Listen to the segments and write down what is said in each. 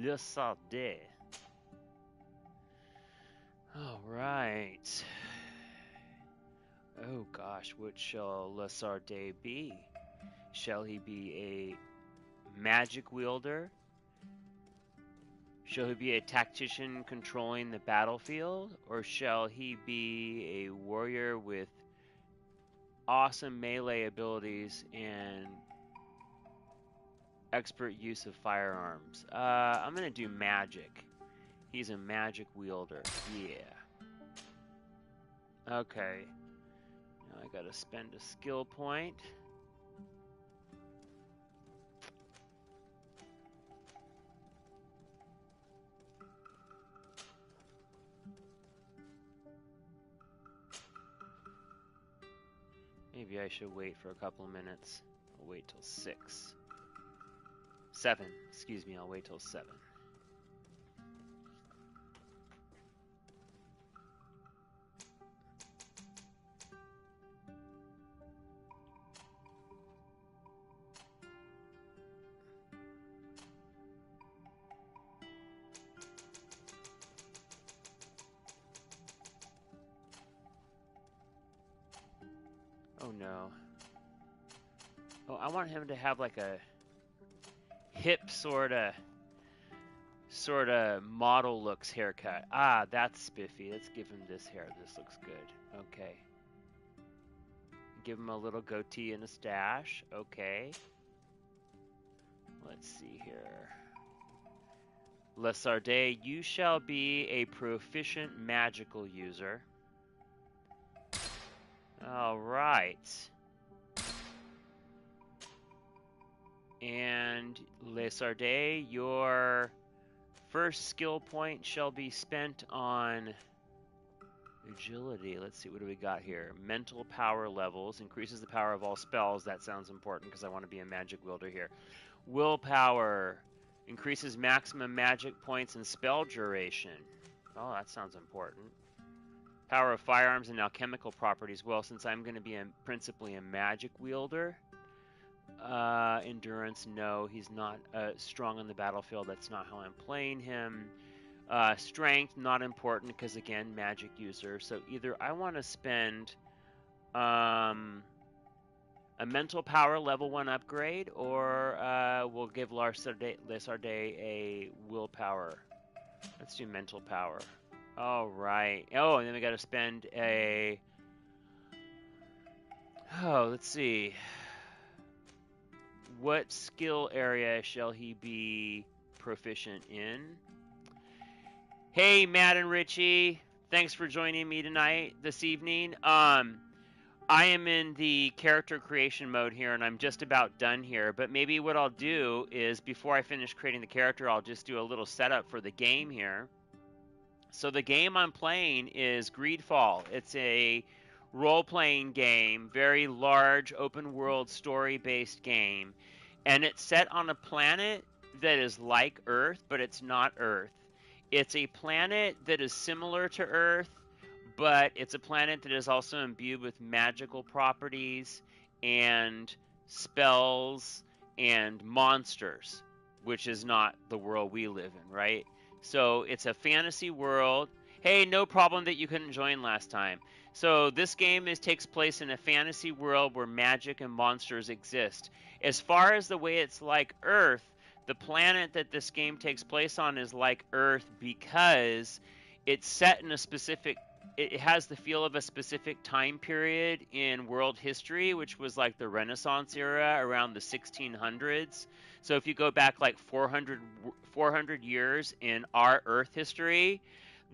Le Sardé. All right. Oh gosh, what shall Le Sardé be? Shall he be a magic wielder? Shall he be a tactician controlling the battlefield? Or shall he be a warrior with awesome melee abilities and expert use of firearms? I'm gonna do magic. He's a magic wielder. Yeah. Okay. Now I gotta spend a skill point. Maybe I should wait for a couple of minutes. I'll wait till 6. 7. Excuse me, I'll wait till 7. Oh no. Oh, I want him to have like a hip sorta model looks haircut. Ah, that's spiffy. Let's give him this hair. This looks good. Okay. Give him a little goatee and a stash. Okay. Let's see here. Le Sardé, you shall be a proficient magical user. All right. And Le Sardé, your first skill point shall be spent on agility. Let's see, what do we got here? Mental power levels. Increases the power of all spells. That sounds important because I want to be a magic wielder here. Willpower. Increases maximum magic points and spell duration. Oh, that sounds important. Power of firearms and alchemical properties. Well, since I'm going to be principally a magic wielder. Endurance, no, he's not strong on the battlefield. That's not how I'm playing him. Strength, not important because, again, magic user. So either I want to spend a mental power level 1 upgrade, or we'll give Le Sardé a willpower. Let's do mental power. All right. Oh, and then we got to spend a... Oh, let's see. What skill area shall he be proficient in? Hey, Matt and Richie. Thanks for joining me this evening. I am in the character creation mode here, and I'm just about done here. But maybe what I'll do is, before I finish creating the character, I'll just do a little setup for the game here. So the game I'm playing is Greedfall. It's a role-playing game, very large, open-world, story-based game. And it's set on a planet that is like Earth, but it's not Earth. It's a planet that is similar to Earth, but it's a planet that is also imbued with magical properties and spells and monsters, which is not the world we live in, right? So it's a fantasy world. Hey, no problem that you couldn't join last time. So this game takes place in a fantasy world where magic and monsters exist. As far as the way it's like Earth, the planet that this game takes place on is like Earth because it's set in a specific... It has the feel of a specific time period in world history, which was like the Renaissance era around the 1600s. So if you go back like 400 years in our Earth history,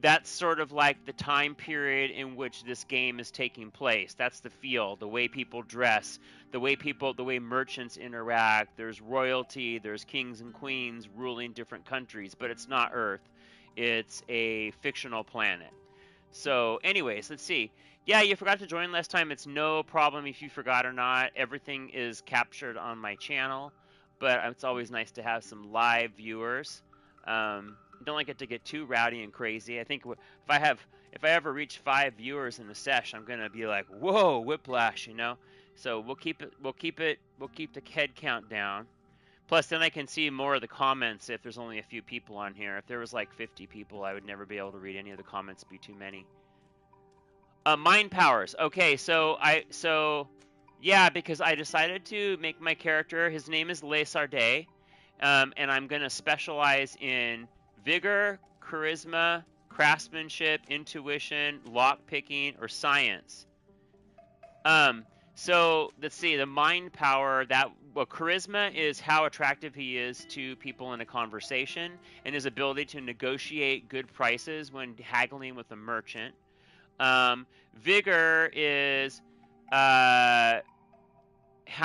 that's sort of like the time period in which this game is taking place. That's the feel, the way people dress, the way merchants interact. There's royalty, there's kings and queens ruling different countries, but it's not Earth. It's a fictional planet. So anyways, let's see. Yeah, you forgot to join last time. It's no problem if you forgot or not. Everything is captured on my channel, but it's always nice to have some live viewers. Don't like it to get too rowdy and crazy. I think if I ever reach 5 viewers in a session, I'm gonna be like, whoa, whiplash, you know. So we'll keep the head count down. Plus, then I can see more of the comments if there's only a few people on here. If there was like 50 people, I would never be able to read any of the comments. It'd be too many. Mind powers. Okay, yeah, because I decided to make my character. His name is Le Sardet, and I'm gonna specialize in vigor, charisma, craftsmanship, intuition, lock picking, or science. So let's see, the mind power, charisma is how attractive he is to people in a conversation, and his ability to negotiate good prices when haggling with a merchant. Vigor is how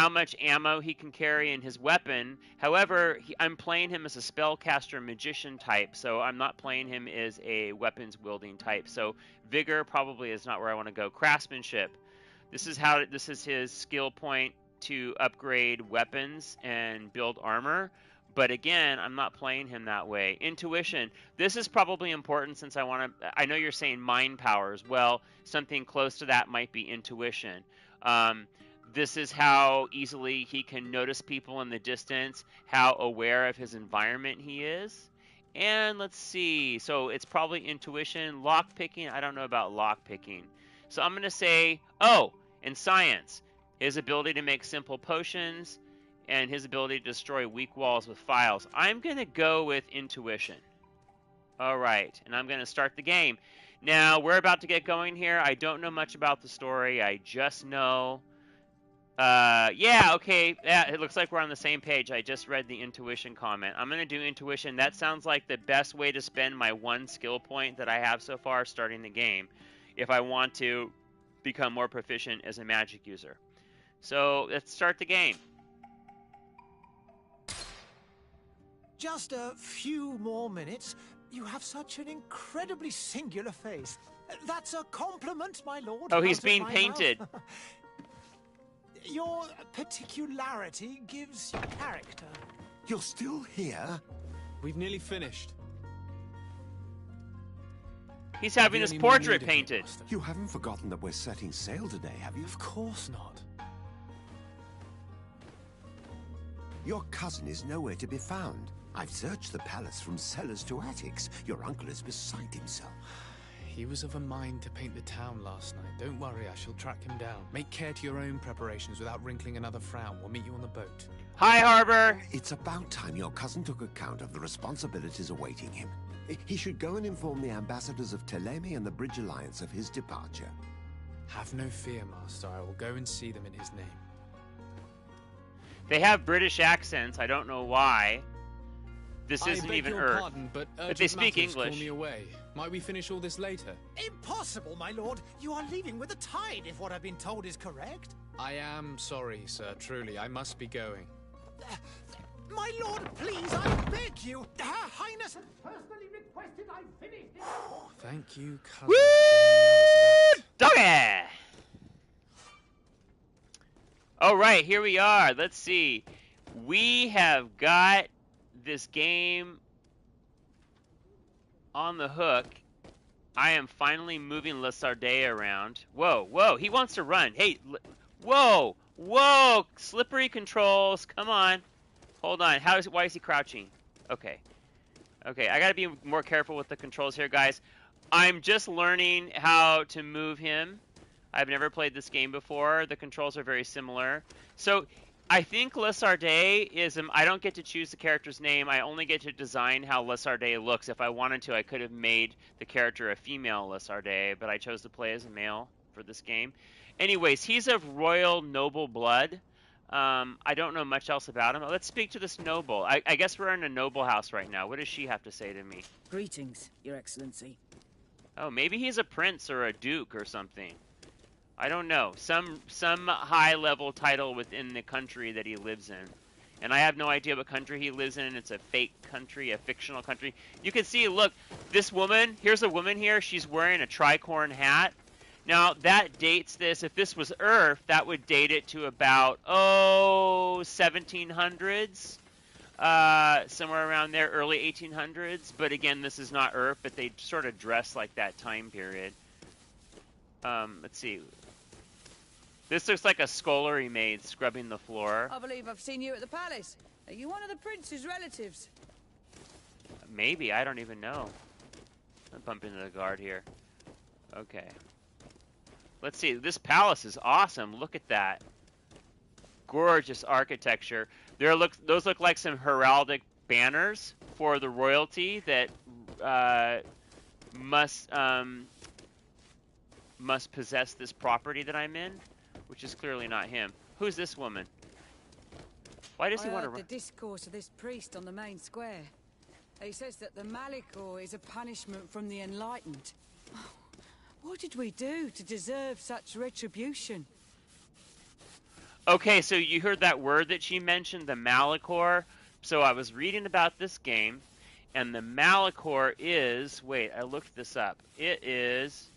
much ammo he can carry in his weapon. However, I'm playing him as a spellcaster magician type, so I'm not playing him as a weapons wielding type. So vigor probably is not where I want to go. Craftsmanship. This is his skill point to upgrade weapons and build armor. But again, I'm not playing him that way. Intuition. This is probably important since I know you're saying mind powers. Well, something close to that might be intuition. This is how easily he can notice people in the distance, how aware of his environment he is. And let's see. So it's probably intuition. Lock picking. I don't know about lock picking. So I'm going to say, in science, his ability to make simple potions and his ability to destroy weak walls with files. I'm going to go with intuition. All right, and I'm going to start the game. Now, we're about to get going here. I don't know much about the story. I just know... yeah, okay. Yeah, it looks like we're on the same page. I just read the intuition comment. I'm going to do intuition. That sounds like the best way to spend my one skill point that I have so far starting the game if I want to become more proficient as a magic user. So let's start the game. Just a few more minutes. You have such an incredibly singular face. That's a compliment, my lord. Oh, he's being painted. Your particularity gives you character. You're still here? We've nearly finished. He's having his portrait painted. You haven't forgotten that we're setting sail today, have you? Of course not. Your cousin is nowhere to be found. I've searched the palace from cellars to attics. Your uncle is beside himself. He was of a mind to paint the town last night. Don't worry, I shall track him down. Make care to your own preparations without wrinkling another frown. We'll meet you on the boat. Hi, Harbor. It's about time your cousin took account of the responsibilities awaiting him. He should go and inform the ambassadors of Telemi and the Bridge Alliance of his departure. Have no fear, Master. I will go and see them in his name. They have British accents. I don't know why. This isn't even Earth. Pardon, but they speak English. Call me away. Might we finish all this later? Impossible, my lord. You are leaving with the tide, if what I've been told is correct. I am sorry, sir. Truly, I must be going. My lord, please, I beg you. Her Highness has personally requested I finish this. Thank you, cousin. Woo! Doggy! All right, here we are. Let's see. We have got this game on the hook. I am finally moving Le Sardet around. Whoa, whoa, he wants to run. Hey, whoa, whoa, slippery controls. Come on. Hold on. Why is he crouching? Okay. Okay, I gotta be more careful with the controls here, guys. I'm just learning how to move him. I've never played this game before. The controls are very similar. So I think Le Sardet is, I don't get to choose the character's name. I only get to design how Le Sardet looks. If I wanted to, I could have made the character a female Le Sardet, but I chose to play as a male for this game. Anyways, he's of royal noble blood. I don't know much else about him. Let's speak to this noble. I guess we're in a noble house right now. What does she have to say to me? Greetings, Your Excellency. Oh, maybe he's a prince or a duke or something. I don't know. Some high-level title within the country that he lives in. And I have no idea what country he lives in. It's a fake country, a fictional country. You can see, look, this woman, here's a woman here. She's wearing a tricorn hat. Now, that dates this. If this was Earth, that would date it to about, 1700s. Somewhere around there, early 1800s. But again, this is not Earth, but they sort of dress like that time period. Let's see. This looks like a scullery maid scrubbing the floor. I believe I've seen you at the palace. Are you one of the prince's relatives? Maybe, I don't even know. I'll bump into the guard here. Okay. Let's see, this palace is awesome. Look at that. Gorgeous architecture. Those look like some heraldic banners for the royalty that must possess this property that I'm in, which is clearly not him. Who's this woman? Why does he want to run? The discourse of this priest on the main square. He says that the Malicor is a punishment from the enlightened. What did we do to deserve such retribution? Okay, so you heard that word that she mentioned, the Malicor. So I was reading about this game, and the Malicor is, wait, I looked this up. It is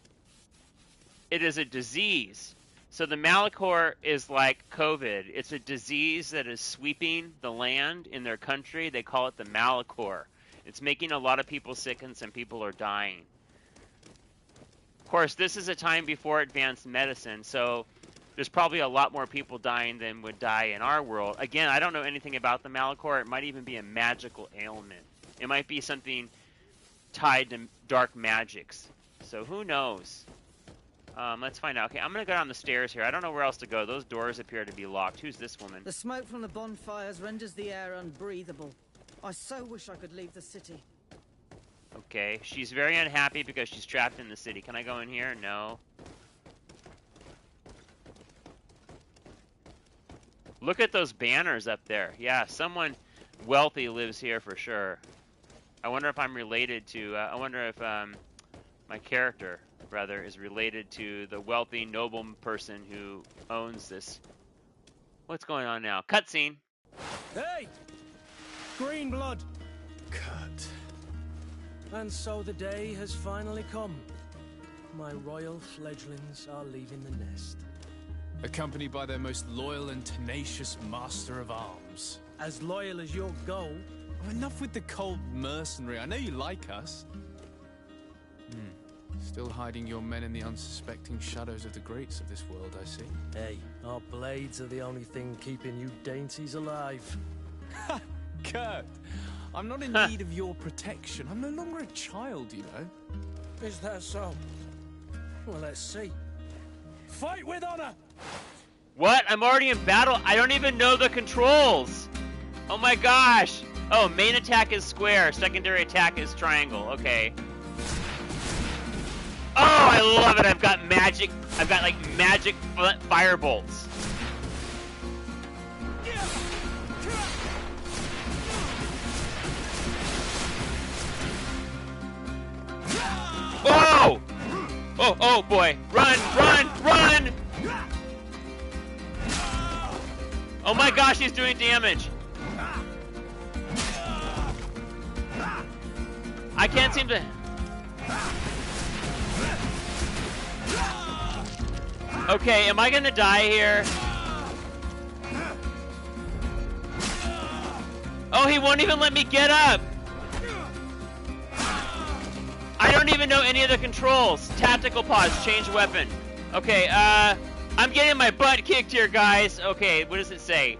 a disease. So the Malicor is like COVID. It's a disease that is sweeping the land in their country. They call it the Malicor. It's making a lot of people sick and some people are dying. Of course, this is a time before advanced medicine, so there's probably a lot more people dying than would die in our world. Again, I don't know anything about the Malicor. It might even be a magical ailment. It might be something tied to dark magics. So who knows? Let's find out. Okay, I'm going to go down the stairs here. I don't know where else to go. Those doors appear to be locked. Who's this woman? The smoke from the bonfires renders the air unbreathable. I so wish I could leave the city. Okay, she's very unhappy because she's trapped in the city. Can I go in here? No. Look at those banners up there. Yeah, someone wealthy lives here for sure. I wonder if I'm related to... I wonder if my character, rather, is related to the wealthy noble person who owns this. What's going on now? Cutscene. Hey! Green blood! Cut. And so the day has finally come. My royal fledglings are leaving the nest. Accompanied by their most loyal and tenacious master of arms. As loyal as your goal. Oh, enough with the cold mercenary. I know you like us. Still hiding your men in the unsuspecting shadows of the greats of this world, I see. Hey, our blades are the only thing keeping you dainties alive. Ha! Kurt! I'm not in need of your protection. I'm no longer a child, you know. Is that so? Well, let's see. Fight with honor! What? I'm already in battle? I don't even know the controls! Oh my gosh! Oh, main attack is square, secondary attack is triangle. Okay. Oh, I love it! I've got like magic fire bolts. Whoa! Oh, oh boy. Run, run, run! Oh my gosh, he's doing damage. I can't seem to... Okay, am I gonna die here? Oh, he won't even let me get up! I don't even know any of the controls. Tactical pause, change weapon. Okay, I'm getting my butt kicked here, guys. Okay, what does it say?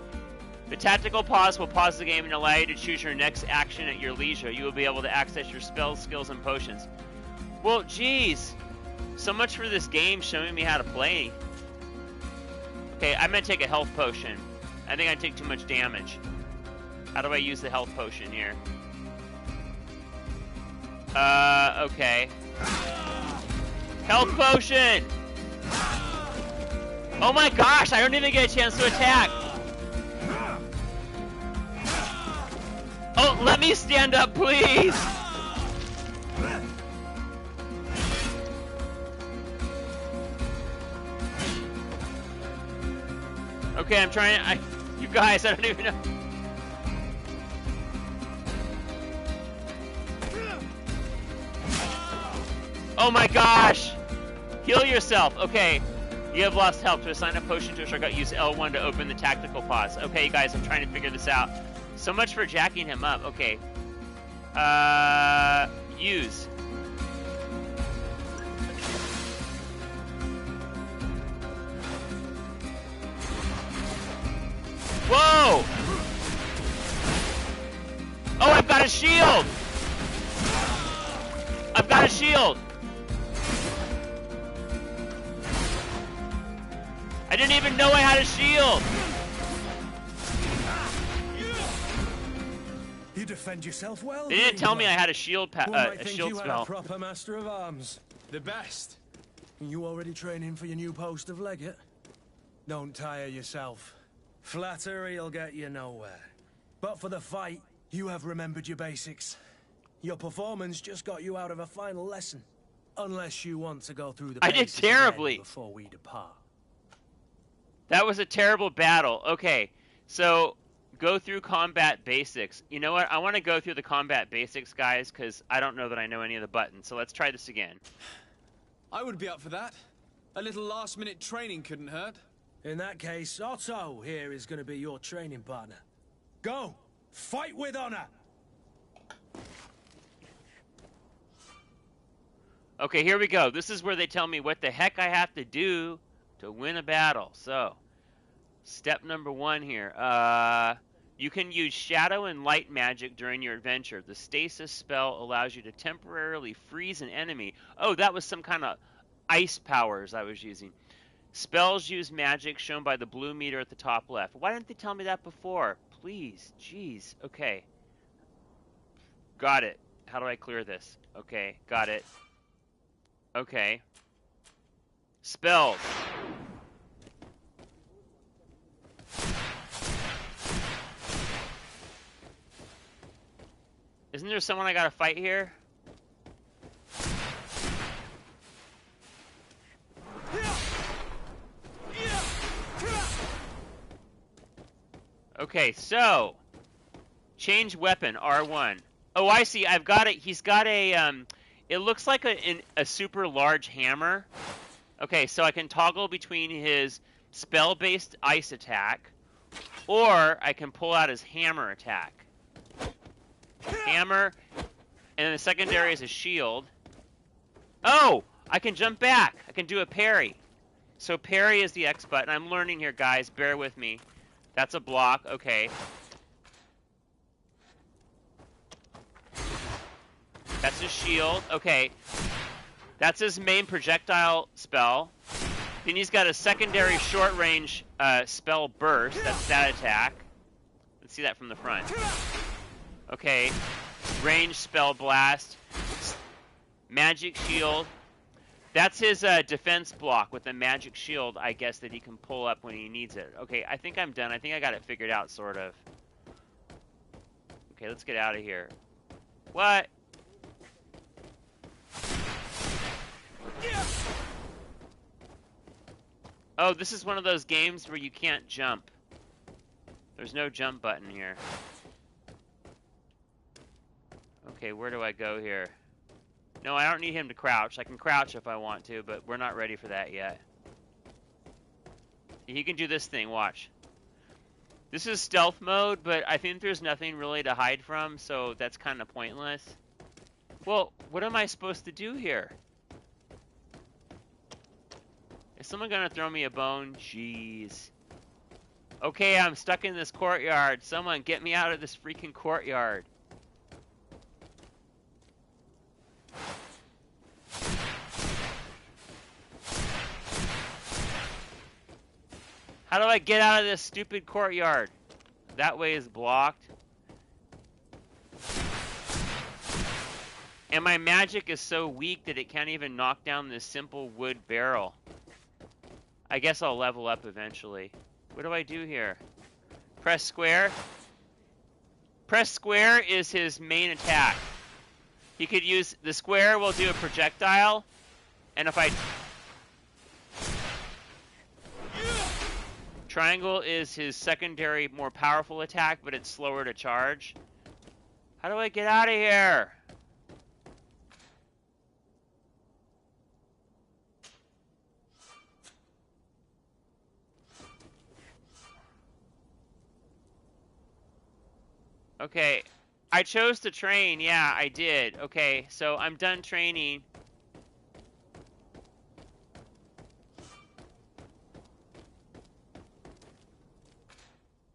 The tactical pause will pause the game and allow you to choose your next action at your leisure. You will be able to access your spells, skills, and potions. Well, geez. So much for this game showing me how to play. Okay, I'm gonna take a health potion. I think I take too much damage. How do I use the health potion here? Okay. Health potion! Oh my gosh, I don't even get a chance to attack! Oh, let me stand up, please! Okay, I'm trying. You guys, I don't even know. Oh my gosh! Heal yourself. Okay, you have lost health. To assign a potion to a shortcut, use L1 to open the tactical pause. Okay, guys, I'm trying to figure this out. So much for jacking him up. Okay. Use. Whoa! shield! I've got a shield! I didn't even know I had a shield! You defend yourself well. They didn't tell me I had a shield One might a think shield you had spell. a proper master of arms. The best. You already training for your new post of legate? Don't tire yourself. Flattery'll get you nowhere. But for the fight, you have remembered your basics. Your performance just got you out of a final lesson. Unless you want to go through the I did paces again terribly. before we depart. That was a terrible battle. Okay, so go through combat basics. You know what? I want to go through the combat basics, guys, because I don't know that I know any of the buttons. So let's try this again. I would be up for that. A little last-minute training couldn't hurt. In that case, Otto here is going to be your training partner. Go! Fight with honor! Okay, here we go. This is where they tell me what the heck I have to do to win a battle. So, step number 1 here. You can use shadow and light magic during your adventure. The stasis spell allows you to temporarily freeze an enemy. Oh, that was some kind of ice powers I was using. Spells use magic shown by the blue meter at the top left. Why didn't they tell me that before? Please, jeez. Okay. Got it. How do I clear this? Okay, got it. Okay. Spells. Isn't there someone I gotta fight here? Okay, so change weapon, R1. Oh, I see. I've got it. He's got a it looks like a super large hammer. Okay, so I can toggle between his spell-based ice attack, or I can pull out his hammer attack. Hammer, and then the secondary is a shield. Oh, I can jump back. I can do a parry. So parry is the X button. I'm learning here, guys. Bear with me. That's a block. Okay. That's his shield. Okay. That's his main projectile spell. Then he's got a secondary short-range spell burst. That's that attack. Let's see that from the front. Okay. Range spell blast. Magic shield. That's his defense block with a magic shield, I guess, that he can pull up when he needs it. Okay, I think I'm done. I think I got it figured out, sort of. Okay, let's get out of here. What? Oh, this is one of those games where you can't jump. There's no jump button here. Okay, where do I go here? No, I don't need him to crouch. I can crouch if I want to, but we're not ready for that yet. He can do this thing, watch. This is stealth mode, but I think there's nothing really to hide from, so that's kind of pointless. Well, what am I supposed to do here? Is someone gonna throw me a bone? Jeez. Okay, I'm stuck in this courtyard. Someone get me out of this freaking courtyard. How do I get out of this stupid courtyard? That way is blocked. And my magic is so weak that it can't even knock down this simple wood barrel. I guess I'll level up eventually. What do I do here? Press square. Press square is his main attack. He could use... The square will do a projectile. And if I... Triangle is his secondary, more powerful attack, but it's slower to charge. How do I get out of here? Okay, I chose to train. Yeah, I did. Okay, so I'm done training.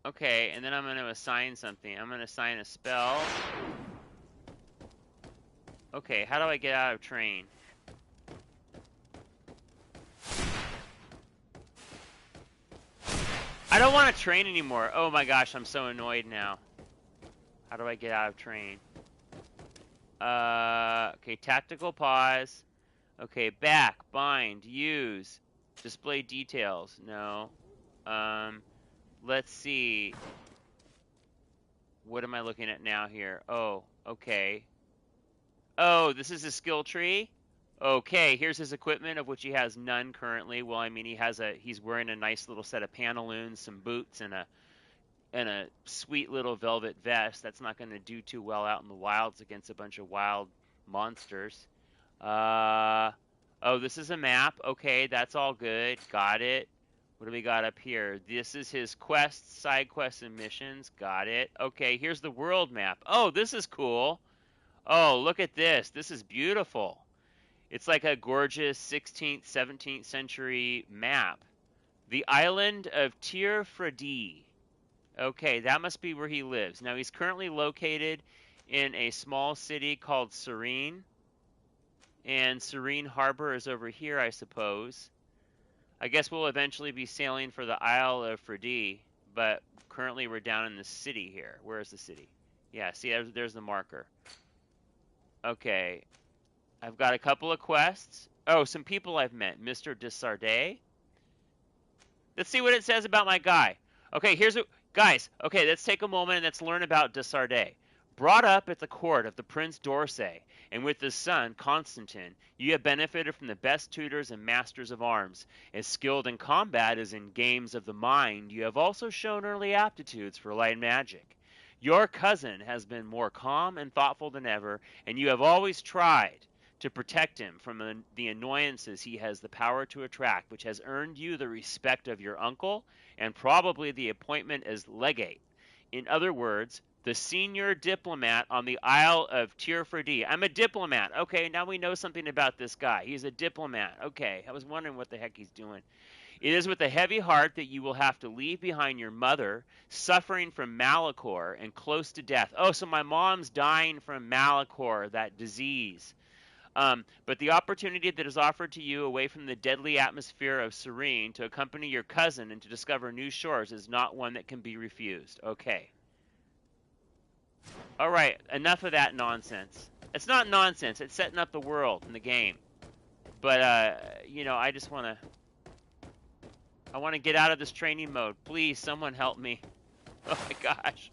Okay, and then I'm going to assign something. I'm going to assign a spell. Okay, how do I get out of train? I don't want to train anymore. Oh my gosh, I'm so annoyed now. How do I get out of train? Okay, tactical pause. Okay, back, bind, use, display details. No. Let's see. What am I looking at now here? Oh, okay. Oh, this is a skill tree? Okay, here's his equipment, of which he has none currently. Well, I mean, he's wearing a nice little set of pantaloons, some boots, and a sweet little velvet vest. That's not going to do too well out in the wilds against a bunch of wild monsters. Oh, this is a map. Okay, that's all good. Got it. What do we got up here? This is his quests, side quests, and missions. Got it. Okay, here's the world map. Oh, this is cool. Oh, look at this. This is beautiful. It's like a gorgeous 16th, 17th century map. The island of Tir Fredi. Okay, that must be where he lives. Now, he's currently located in a small city called Serene. And Serene Harbor is over here, I suppose. I guess we'll eventually be sailing for the Isle of Fredi, but currently we're down in the city here. Where is the city? Yeah, see, there's the marker. Okay, I've got a couple of quests. Oh, some people I've met. Mr. Desardet. Let's see what it says about my guy. Okay, guys, okay, let's take a moment and let's learn about Desardet. Brought up at the court of the Prince d'Orsay, and with his son, Constantin, you have benefited from the best tutors and masters of arms. As skilled in combat as in games of the mind, you have also shown early aptitudes for light magic. Your cousin has been more calm and thoughtful than ever, and you have always tried to protect him from the annoyances he has the power to attract, which has earned you the respect of your uncle and probably the appointment as legate. In other words, the senior diplomat on the Isle of Tir Fredi. I'm a diplomat. Okay, now we know something about this guy. He's a diplomat. Okay, I was wondering what the heck he's doing. It is with a heavy heart that you will have to leave behind your mother, suffering from Malachor and close to death. Oh, so my mom's dying from Malachor, that disease. But the opportunity that is offered to you away from the deadly atmosphere of Serene to accompany your cousin and to discover new shores is not one that can be refused. Okay. All right, enough of that nonsense. It's not nonsense. It's setting up the world in the game. But, you know, I just want to... I want to get out of this training mode. Please, someone help me. Oh my gosh.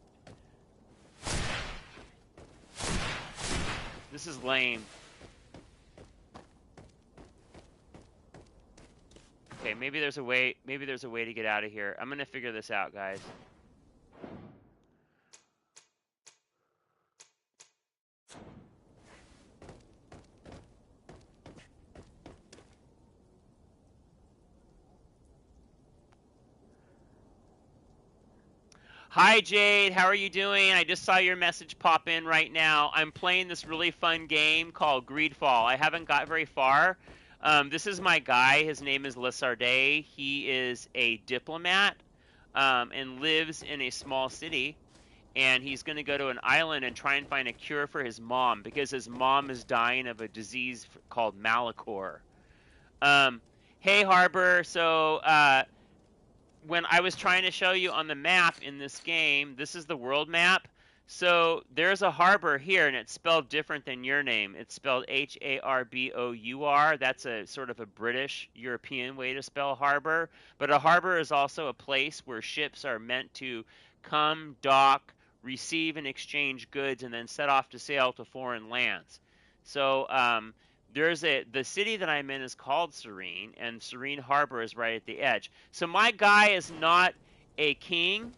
This is lame. Okay, maybe there's a way to get out of here. I'm going to figure this out, guys. Hi, Jade. How are you doing? I just saw your message pop in right now. I'm playing this really fun game called Greedfall. I haven't got very far. This is my guy. His name is Lesardet. He is a diplomat and lives in a small city. And he's going to go to an island and try and find a cure for his mom because his mom is dying of a disease called Malachor. Hey, Harbor. So... when I was trying to show you on the map in this game, this is the world map. So there's a harbor here, and it's spelled different than your name. It's spelled H-A-R-B-O-U-R. That's a sort of a British European way to spell harbor. But a harbor is also a place where ships are meant to come, dock, receive and exchange goods, and then set off to sail to foreign lands. So the city that I'm in is called Serene, and Serene Harbor is right at the edge. So my guy is not a king.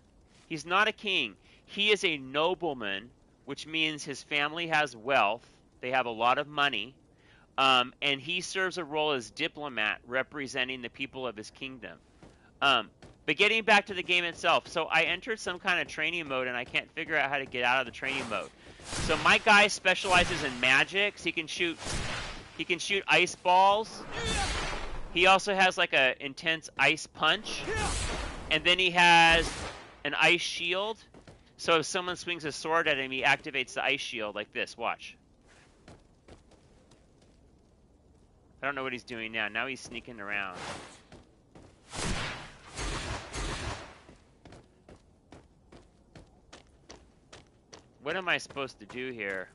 He's not a king. He is a nobleman, which means his family has wealth. They have a lot of money. And he serves a role as diplomat representing the people of his kingdom. But getting back to the game itself, so I entered some kind of training mode, and I can't figure out how to get out of the training mode. So my guy specializes in magic, so he can shoot ice balls. He also has like a intense ice punch. And then he has an ice shield. So if someone swings a sword at him, he activates the ice shield like this. Watch. I don't know what he's doing now. Now he's sneaking around. What am I supposed to do here?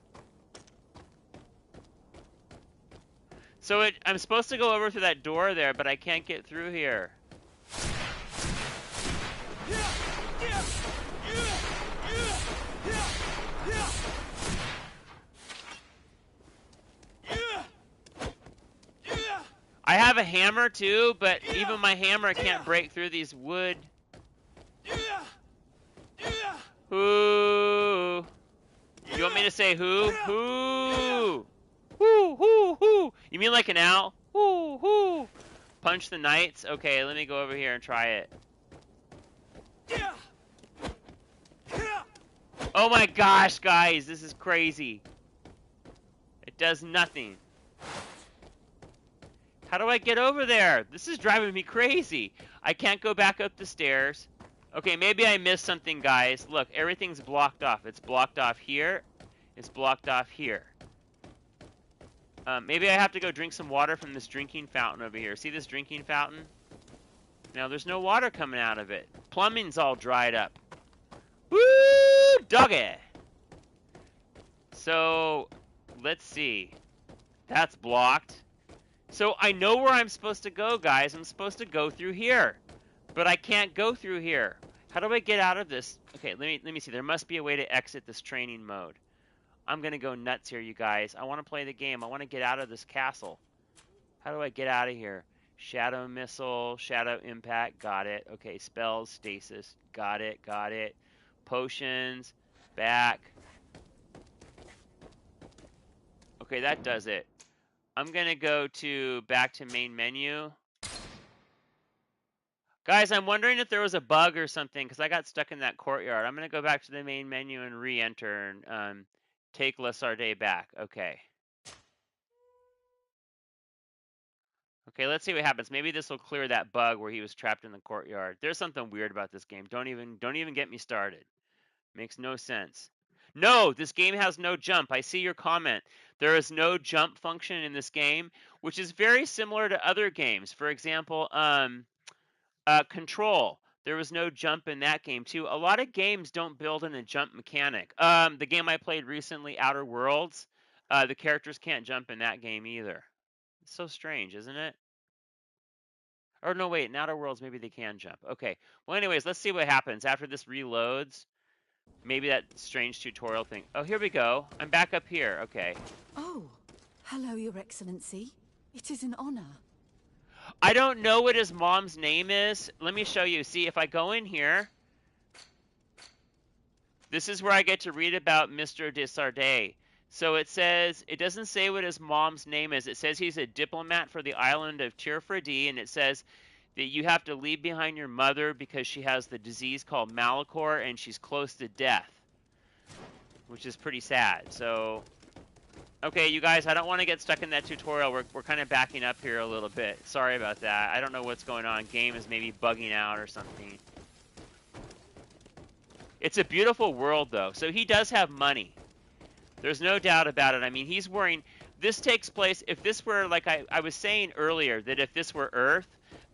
So I'm supposed to go over through that door there, but I can't get through here. I have a hammer too, but even my hammer can't break through these wood. Who? You want me to say who? Who? Whoo, whoo, whoo. You mean like an owl? Whoo, whoo. Punch the knights? Okay, let me go over here and try it. Oh my gosh, guys, this is crazy. It does nothing. How do I get over there? This is driving me crazy. I can't go back up the stairs. Okay, maybe I missed something, guys. Look, everything's blocked off. It's blocked off here. It's blocked off here. Maybe I have to go drink some water from this drinking fountain over here. See this drinking fountain? Now, there's no water coming out of it. Plumbing's all dried up. Woo! Doggy! So, let's see. That's blocked. So I know where I'm supposed to go, guys. I'm supposed to go through here. But I can't go through here. How do I get out of this? Okay, let me see. There must be a way to exit this training mode. I'm going to go nuts here, you guys. I want to play the game. I want to get out of this castle. How do I get out of here? Shadow missile, shadow impact, got it. Okay, spells, stasis, got it, got it. Potions, back. Okay, that does it. I'm going to go back to main menu. Guys, I'm wondering if there was a bug or something, because I got stuck in that courtyard. I'm going to go back to the main menu and re-enter and take Lasarde back. Okay. Okay, let's see what happens. Maybe this will clear that bug where he was trapped in the courtyard. There's something weird about this game. Don't even get me started. Makes no sense. No, this game has no jump. I see your comment. There is no jump function in this game, which is very similar to other games. For example, Control. There was no jump in that game too. A lot of games don't build in a jump mechanic. The game I played recently, Outer Worlds, the characters can't jump in that game either. It's so strange, isn't it? Or no, wait, in Outer Worlds maybe they can jump. Okay. Well, anyways, let's see what happens after this reloads. Maybe that strange tutorial thing. Oh, here we go. I'm back up here. Okay. Oh, hello, Your Excellency. It is an honor. I don't know what his mom's name is. Let me show you. See, if I go in here, this is where I get to read about Mr. de Sardet. So it says, it doesn't say what his mom's name is. It says he's a diplomat for the island of Tirfredi, and it says that you have to leave behind your mother because she has the disease called Malachor and she's close to death, which is pretty sad. So, okay, you guys, I don't want to get stuck in that tutorial. We're kind of backing up here a little bit. Sorry about that. I don't know what's going on. Game is maybe bugging out or something. It's a beautiful world, though. So he does have money. There's no doubt about it. I mean, he's wearing... This takes place... If this were, like I was saying earlier, that if this were Earth,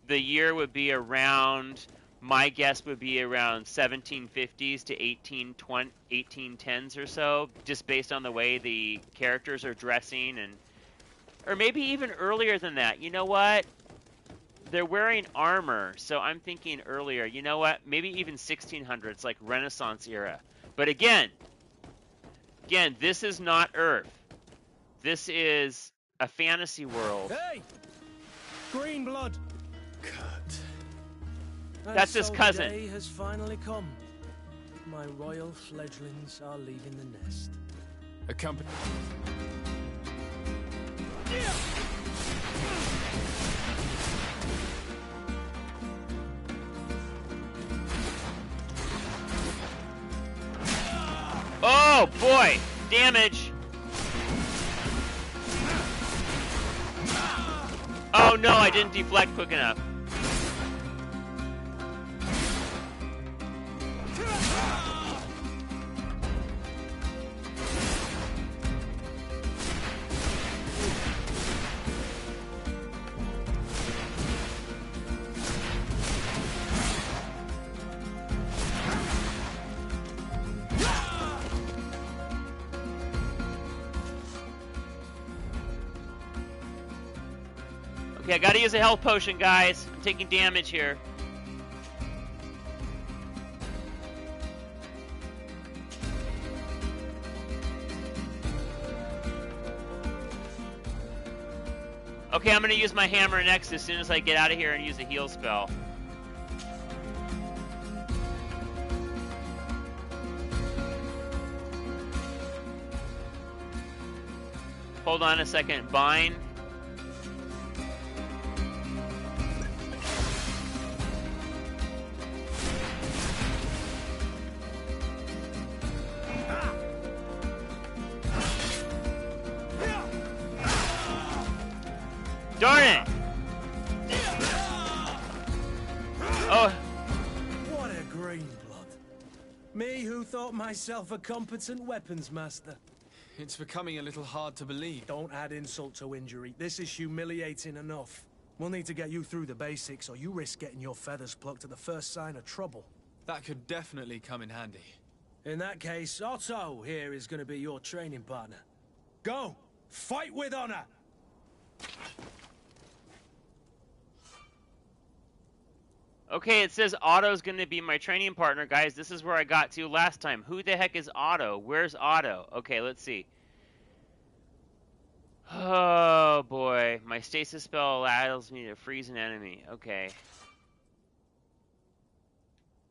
the year would be around, my guess would be around 1750s to 1810s or so, just based on the way the characters are dressing, and or maybe even earlier than that. You know what? They're wearing armor, so I'm thinking earlier. You know what? Maybe even 1600s, like Renaissance era. But again, this is not Earth. This is a fantasy world. Hey! Green blood! Cut. That's his cousin. The day has finally come. My royal fledglings are leaving the nest. Accompany. Oh boy! Damage! Oh no, I didn't deflect quick enough. Okay, I gotta use a health potion, guys. I'm taking damage here. Okay, I'm gonna use my hammer next as soon as I get out of here and use a heal spell. Hold on a second. Bind. Darn it! Oh. What a green blood. Me who thought myself a competent weapons master. It's becoming a little hard to believe. Don't add insult to injury. This is humiliating enough. We'll need to get you through the basics, or you risk getting your feathers plucked at the first sign of trouble. That could definitely come in handy. In that case, Otto here is going to be your training partner. Go! Fight with honor! Okay, it says Otto's gonna be my training partner, guys. This is where I got to last time. Who the heck is Otto? Where's Otto? Okay, let's see. Oh boy, my stasis spell allows me to freeze an enemy. Okay.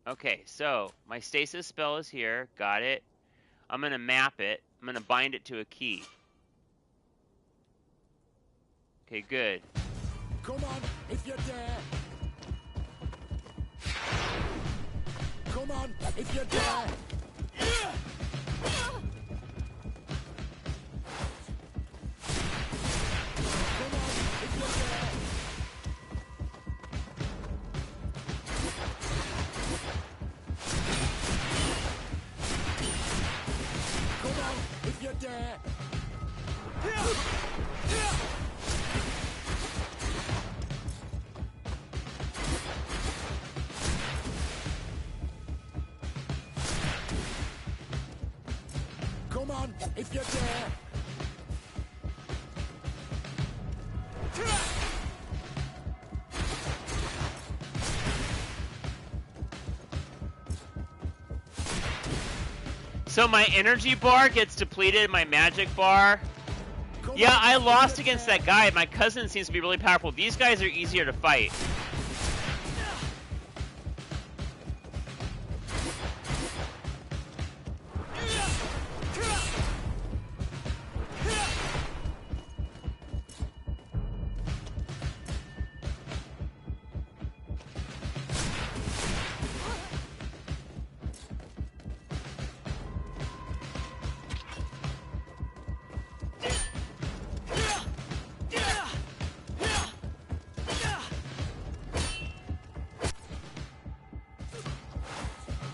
Okay, so my stasis spell is here. Got it. I'm gonna map it. I'm gonna bind it to a key. Okay, good. Come on, if you dare. Come on, if you dare. Come on, if you dare. Come on, if you dare. So my energy bar gets depleted, my magic bar. Yeah, I lost against that guy. My cousin seems to be really powerful. These guys are easier to fight.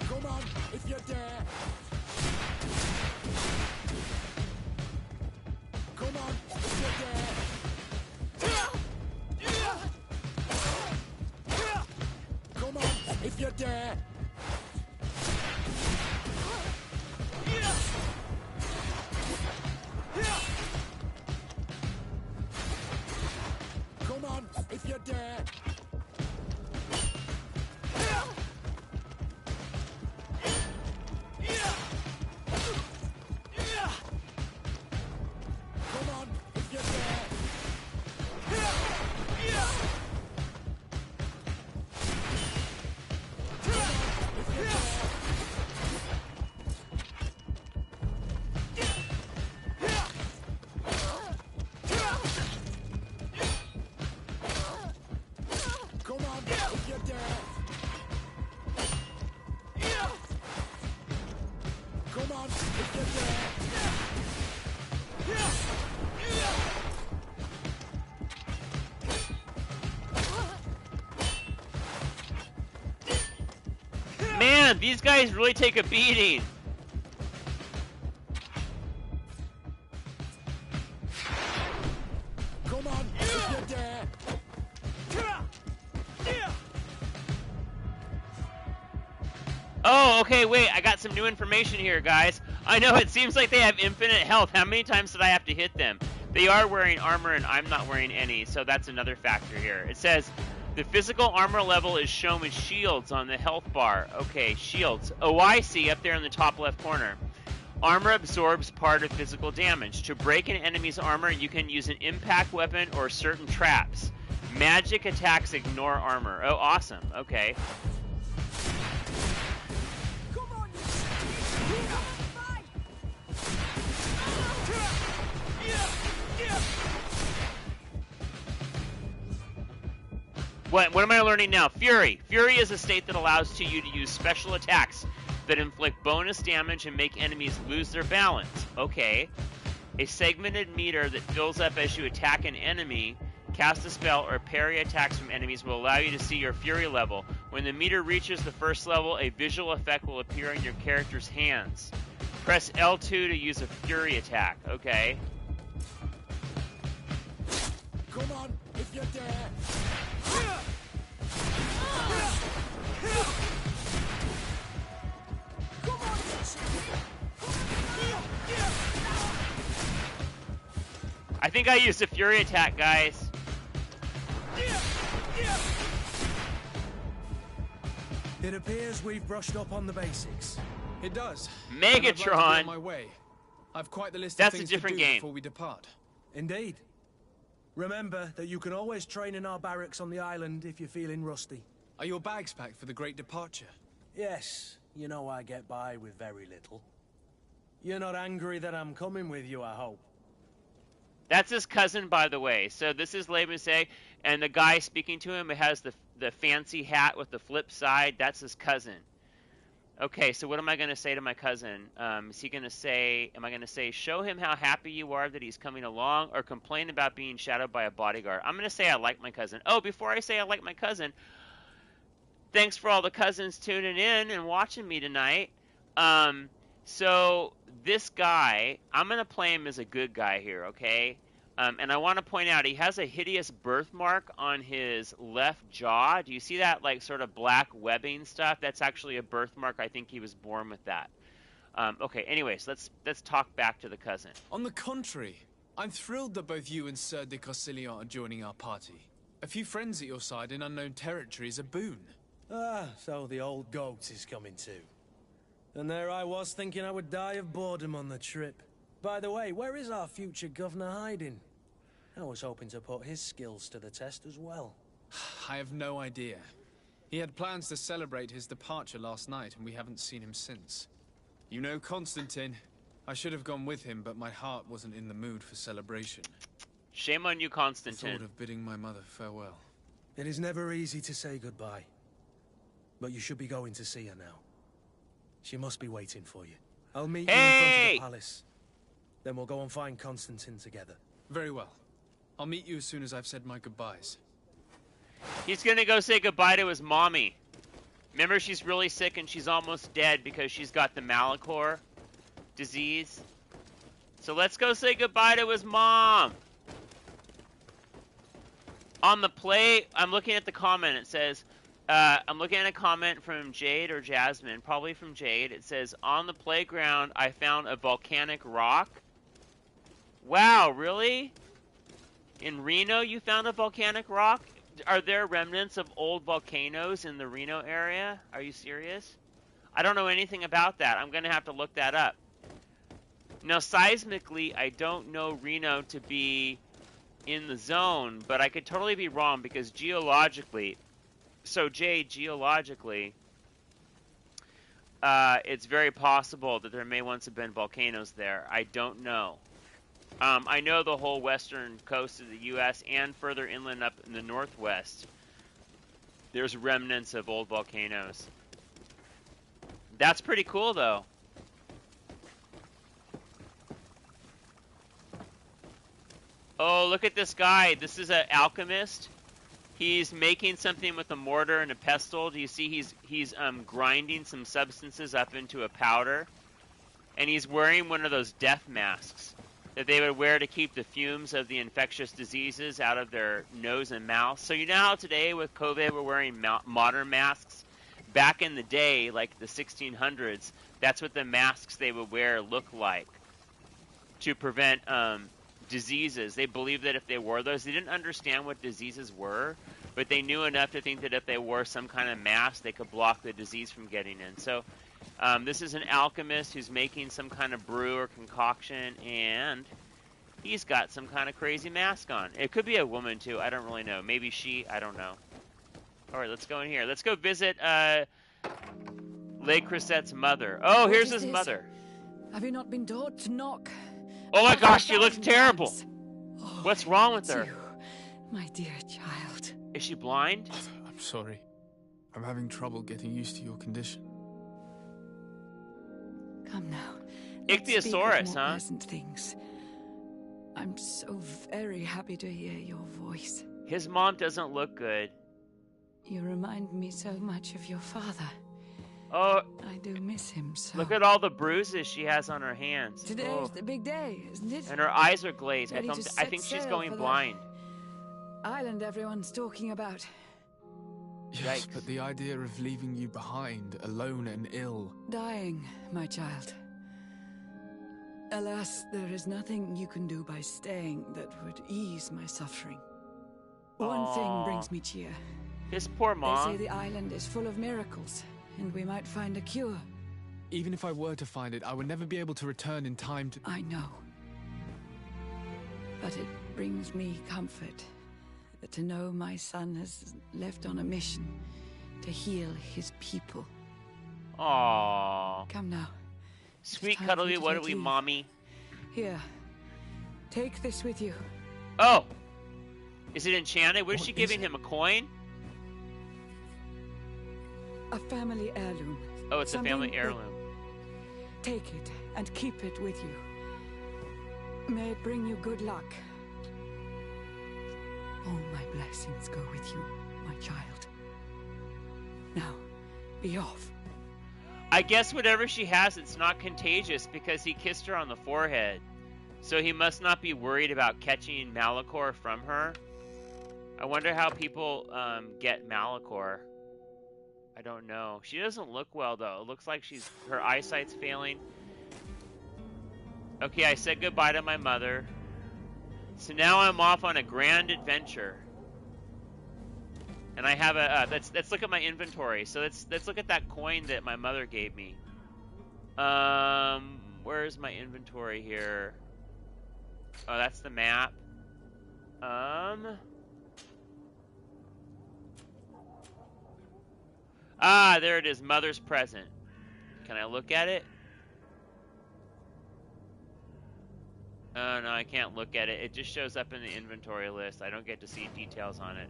Come on, if you dare. Come on, if you dare. Come on, if you dare. Come on, if you dare. Come on, if you dare. Come on, if you dare. Come on, if you dare. Man, these guys really take a beating. Come on, if you dare. Oh, okay, wait, I got some new information here, guys. I know it seems like they have infinite health. How many times did I have to hit them? They are wearing armor and I'm not wearing any, so that's another factor here. It says the physical armor level is shown with shields on the health bar. Okay, shields. Oh, I see, up there in the top left corner. Armor absorbs part of physical damage. To break an enemy's armor, you can use an impact weapon or certain traps. Magic attacks ignore armor. Oh, awesome. Okay. Come on, you come on, fight! What am I learning now? Fury. Fury is a state that allows you to use special attacks that inflict bonus damage and make enemies lose their balance. Okay. A segmented meter that fills up as you attack an enemy, cast a spell, or parry attacks from enemies will allow you to see your Fury level. When the meter reaches the first level, a visual effect will appear in your character's hands. Press L2 to use a Fury attack. Okay. Come on, if you're there! Come on, I think I used a Fury attack, guys. It appears we've brushed up on the basics. It does. Megatron. And I'd like to be on my way. I've quite the list That's of a things different to do game. before we depart. Indeed. Remember that you can always train in our barracks on the island if you're feeling rusty. Are your bags packed for the great departure? Yes, you know I get by with very little. You're not angry that I'm coming with you, I hope. That's his cousin, by the way. So this is Lebuse, and the guy speaking to him has the fancy hat with the flip side. That's his cousin. Okay, so what am I going to say to my cousin? Is he going to say, am I going to say, show him how happy you are that he's coming along, or complain about being shadowed by a bodyguard? I'm going to say I like my cousin. Oh, before I say I like my cousin, thanks for all the cousins tuning in and watching me tonight. So this guy, I'm going to play him as a good guy here, okay? And I want to point out, he has a hideous birthmark on his left jaw. Do you see that, like, sort of black webbing stuff? That's actually a birthmark. I think he was born with that. Okay, anyways, let's talk back to the cousin. On the contrary, I'm thrilled that both you and Sir de Corsilian are joining our party. A few friends at your side in unknown territory is a boon. Ah, so the old goat is coming too. And there I was thinking I would die of boredom on the trip. By the way, where is our future governor hiding? I was hoping to put his skills to the test as well. I have no idea. He had plans to celebrate his departure last night, and we haven't seen him since. You know Constantine. I should have gone with him, but my heart wasn't in the mood for celebration. Shame on you, The Constantine. thought of bidding my mother farewell. It is never easy to say goodbye. But you should be going to see her now. She must be waiting for you. I'll meet you in front of the palace. Then we'll go and find Constantine together. Very well. I'll meet you as soon as I've said my goodbyes. He's going to go say goodbye to his mommy. Remember, she's really sick and she's almost dead because she's got the Malachor disease. So let's go say goodbye to his mom. On the play, I'm looking at the comment. It says, I'm looking at a comment from Jade or Jasmine, probably from Jade. It says, on the playground, I found a volcanic rock. Wow, really? In Reno, you found a volcanic rock? Are there remnants of old volcanoes in the Reno area? Are you serious? I don't know anything about that. I'm going to have to look that up. Now, seismically, I don't know Reno to be in the zone, but I could totally be wrong because geologically, so Jade, geologically, it's very possible that there may once have been volcanoes there. I don't know. I know the whole western coast of the U.S. and further inland up in the northwest, there's remnants of old volcanoes. That's pretty cool, though. Oh, look at this guy. This is an alchemist. He's making something with a mortar and a pestle. Do you see he's grinding some substances up into a powder? And he's wearing one of those death masks that they would wear to keep the fumes of the infectious diseases out of their nose and mouth. So you know how today with COVID we're wearing modern masks? Back in the day, like the 1600s, that's what the masks they would wear look like to prevent diseases. They believed that if they wore those, they didn't understand what diseases were, but they knew enough to think that if they wore some kind of mask, they could block the disease from getting in. So this is an alchemist who's making some kind of brew or concoction, and he's got some kind of crazy mask on. It could be a woman, too. I don't really know. Maybe she. I don't know. All right, let's go in here. Let's go visit Le Crisette's mother. Oh, What here's is his this? mother. Have you not been taught to knock? Oh my Knock gosh, she looks 1,000 terrible. times. Oh, What's wrong with it's her? you, my dear child. Is she blind? I'm sorry. I'm having trouble getting used to your condition. Come now. Let's speak of Ichthyosaurus, more huh? pleasant things. I'm so very happy to hear your voice. His mom doesn't look good. You remind me so much of your father. Oh, I do miss him so. look at all the bruises she has on her hands. Today's Oh. the big day, isn't it? And her eyes are glazed. Ready to I set think she's sail going for that blind. island everyone's talking about. Yes, Yikes. but the idea of leaving you behind, alone and ill. Dying, my child. Alas, there is nothing you can do by staying that would ease my suffering. One thing Aw. brings me cheer. His poor They say mom. the island is full of miracles, and we might find a cure. Even if I were to find it, I would never be able to return in time to... I know. But it brings me comfort to know my son has left on a mission to heal his people. Aww. Come now. Sweet time for cuddly you to what are take we, leave. mommy? Here. Take this with you. Oh! Is it enchanted? What is What she is giving it? him? A coin? A family heirloom. Oh, it's a Something family that- heirloom. Take it and keep it with you. May it bring you good luck. All my blessings go with you, my child. Now, be off. I guess whatever she has, it's not contagious because he kissed her on the forehead. So he must not be worried about catching Malachor from her. I wonder how people get Malachor. I don't know. She doesn't look well, though. It looks like her eyesight's failing. Okay, I said goodbye to my mother. So now I'm off on a grand adventure. And I have a, let's look at my inventory. So let's look at that coin that my mother gave me. Where's my inventory here? Oh, that's the map. Ah, there it is, mother's present. Can I look at it? Oh, no, I can't look at it. It just shows up in the inventory list. I don't get to see details on it.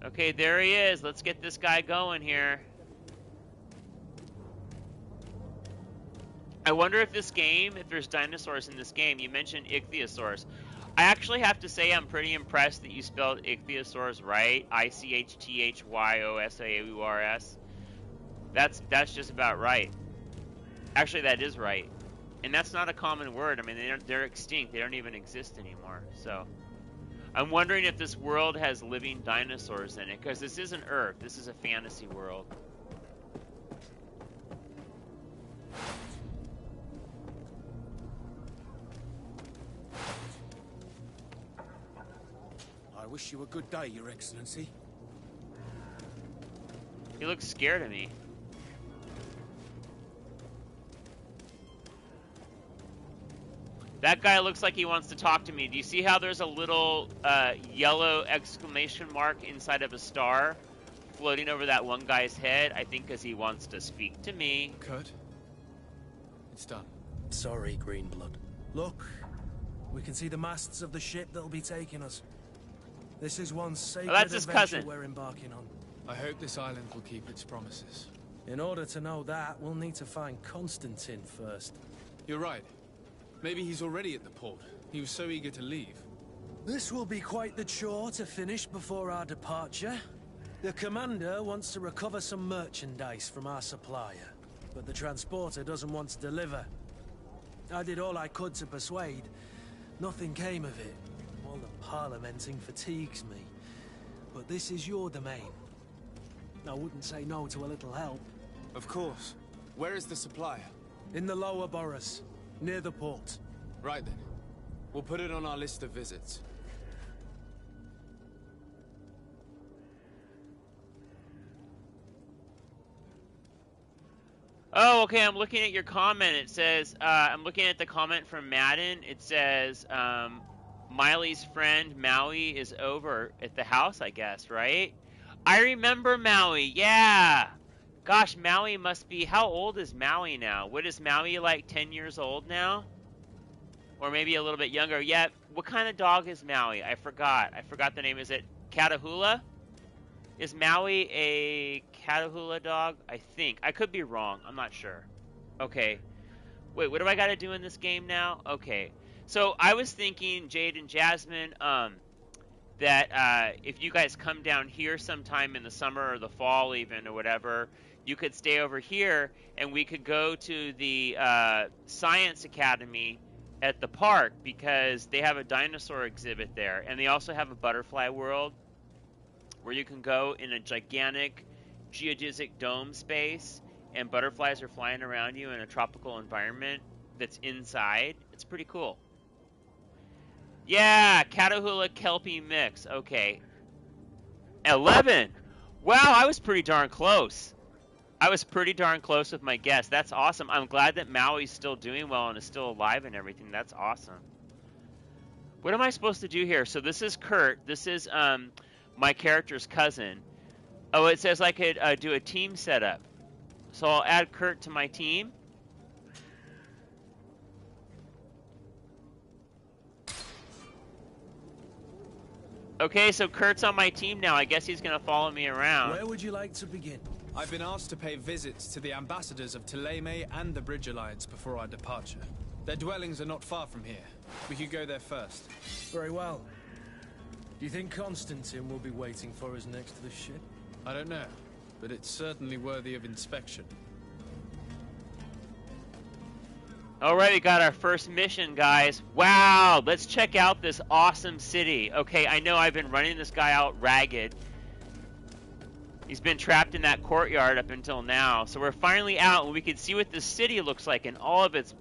Okay, there he is. Let's get this guy going here. I wonder if this game, if there's dinosaurs in this game. You mentioned ichthyosaurs. I actually have to say I'm pretty impressed that you spelled ichthyosaurs right. I-C-H-T-H-Y-O-S-A-U-R-S. That's just about right. Actually, that is right. And that's not a common word. I mean, they're extinct. They don't even exist anymore. So I'm wondering if this world has living dinosaurs in it, because this isn't Earth. This is a fantasy world. I wish you a good day, Your Excellency. He looks scared of me. That guy looks like he wants to talk to me. Do you see how there's a little yellow exclamation mark inside of a star floating over that one guy's head? I think because he wants to speak to me. Kurt? It's done. Sorry, Greenblood. Look, we can see the masts of the ship that'll be taking us. This is one sacred that's his adventure cousin. we're embarking on. I hope this island will keep its promises. In order to know that, we'll need to find Constantine first. You're right. Maybe he's already at the port. He was so eager to leave. This will be quite the chore to finish before our departure. The commander wants to recover some merchandise from our supplier, but the transporter doesn't want to deliver. I did all I could to persuade. Nothing came of it. All the parliamenting fatigues me. But this is your domain. I wouldn't say no to a little help. Of course. Where is the supplier? In the lower boroughs, near the port. Right then. We'll put it on our list of visits. Oh, okay, I'm looking at your comment. It says, I'm looking at the comment from Madden. It says, Miley's friend Maui is over at the house, I guess, right? I remember Maui, yeah. Gosh, Maui must be, how old is Maui now? What is Maui, like 10 years old now? Or maybe a little bit younger. Yeah, what kind of dog is Maui? I forgot. I forgot the name. Is it Catahoula? Is Maui a Catahoula dog? I think. I could be wrong. I'm not sure. Okay. Wait, what do I got to do in this game now? Okay. So I was thinking, Jade and Jasmine, that if you guys come down here sometime in the summer or the fall even or whatever, you could stay over here and we could go to the Science Academy at the park because they have a dinosaur exhibit there. And they also have a butterfly world where you can go in a gigantic geodesic dome space and butterflies are flying around you in a tropical environment that's inside. It's pretty cool. Yeah, Catahoula Kelpie mix. Okay. 11. Wow, I was pretty darn close. I was pretty darn close with my guess. That's awesome. I'm glad that Maui's still doing well and is still alive and everything. That's awesome. What am I supposed to do here? So this is Kurt. This is my character's cousin. Oh, it says I could do a team setup. So I'll add Kurt to my team. Okay, so Kurt's on my team now. I guess he's going to follow me around. Where would you like to begin? I've been asked to pay visits to the ambassadors of Thélème and the Bridge Alliance before our departure. Their dwellings are not far from here. We could go there first. Very well. Do you think Constantine will be waiting for us next to the ship? I don't know, but it's certainly worthy of inspection. All right, we got our first mission, guys. Wow, let's check out this awesome city. Okay, I know I've been running this guy out ragged. He's been trapped in that courtyard up until now. So we're finally out and we can see what this city looks like in all of its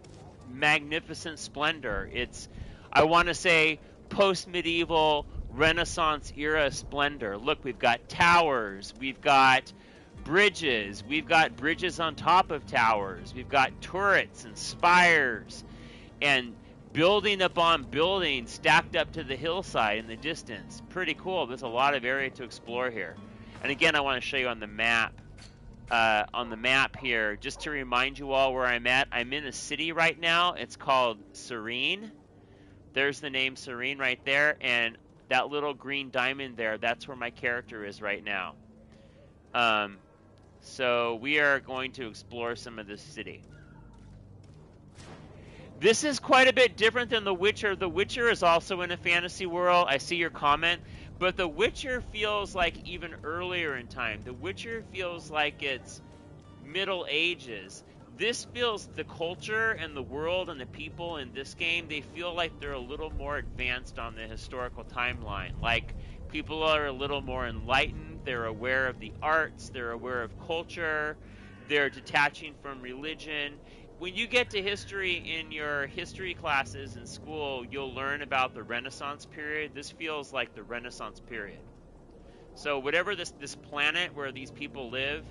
magnificent splendor. It's, I want to say, post-medieval Renaissance era splendor. Look, we've got towers, we've got bridges on top of towers, we've got turrets and spires and building upon building stacked up to the hillside in the distance. Pretty cool. There's a lot of area to explore here. And again, I want to show you on the map here, just to remind you all where I'm at. I'm in a city right now. It's called Serene. There's the name Serene right there, and that little green diamond there, that's where my character is right now. So we are going to explore some of this city. This is quite a bit different than The Witcher. The Witcher is also in a fantasy world. I see your comment. But The Witcher feels like even earlier in time. The Witcher feels like it's Middle Ages. This feels, the culture and the world and the people in this game, they feel like they're a little more advanced on the historical timeline. Like, people are a little more enlightened, they're aware of the arts, they're aware of culture, they're detaching from religion. When you get to history in your history classes in school, you'll learn about the Renaissance period. This feels like the Renaissance period. So whatever this planet where these people live,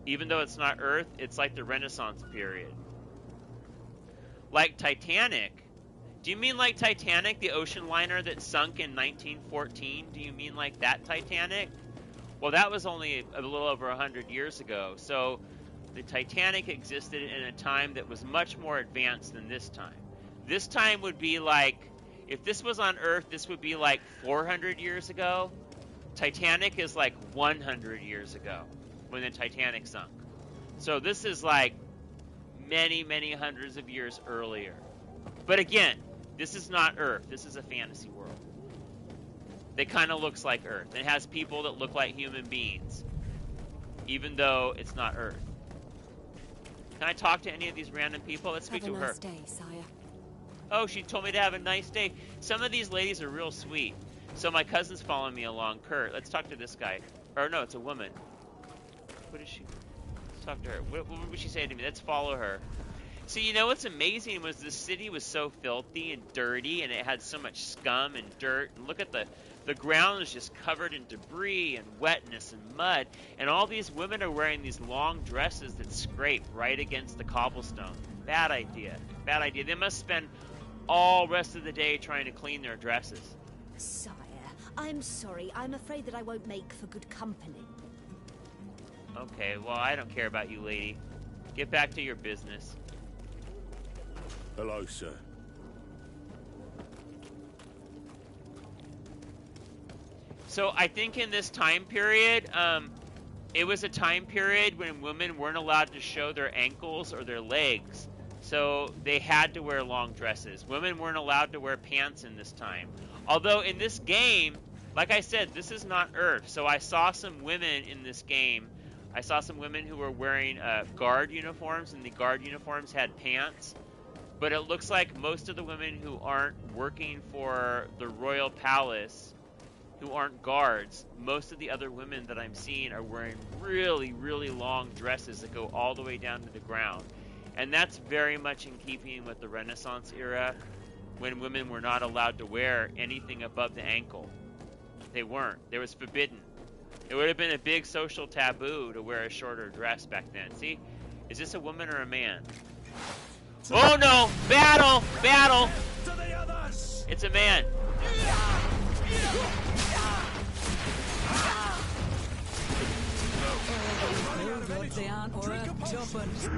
even though it's not Earth, it's like the Renaissance period. Like Titanic. Do you mean like Titanic, the ocean liner that sunk in 1914? Do you mean like that Titanic? Well, that was only a little over 100 years ago. So the Titanic existed in a time that was much more advanced than this time. This time would be like, if this was on Earth, this would be like 400 years ago. Titanic is like 100 years ago when the Titanic sunk. So this is like many, many hundreds of years earlier. But again, this is not Earth. This is a fantasy world. It kind of looks like Earth. It has people that look like human beings, even though it's not Earth. Can I talk to any of these random people? Let's speak to her. Have a nice day, sire. Oh, she told me to have a nice day. Some of these ladies are real sweet. So my cousin's following me along. Kurt, let's talk to this guy. Or no, it's a woman. What is she? Let's talk to her. What would she say to me? Let's follow her. See, you know what's amazing was the city was so filthy and dirty, and it had so much scum and dirt. And look at the ground is just covered in debris and wetness and mud. And all these women are wearing these long dresses that scrape right against the cobblestone. Bad idea. Bad idea. They must spend all rest of the day trying to clean their dresses. Sire, I'm sorry. I'm afraid that I won't make for good company. Okay, well, I don't care about you, lady. Get back to your business. Hello, sir. So I think in this time period, it was a time period when women weren't allowed to show their ankles or their legs. So they had to wear long dresses. Women weren't allowed to wear pants in this time. Although in this game, like I said, this is not Earth. So I saw some women in this game. I saw some women who were wearing guard uniforms, and the guard uniforms had pants. But it looks like most of the women who aren't working for the royal palace, who aren't guards, most of the other women that I'm seeing are wearing really, really long dresses that go all the way down to the ground. And that's very much in keeping with the Renaissance era, when women were not allowed to wear anything above the ankle. They weren't. It was forbidden. It would have been a big social taboo to wear a shorter dress back then. See? Is this a woman or a man? Oh no! Battle! Battle! It's a man. They aren't worth tuppence.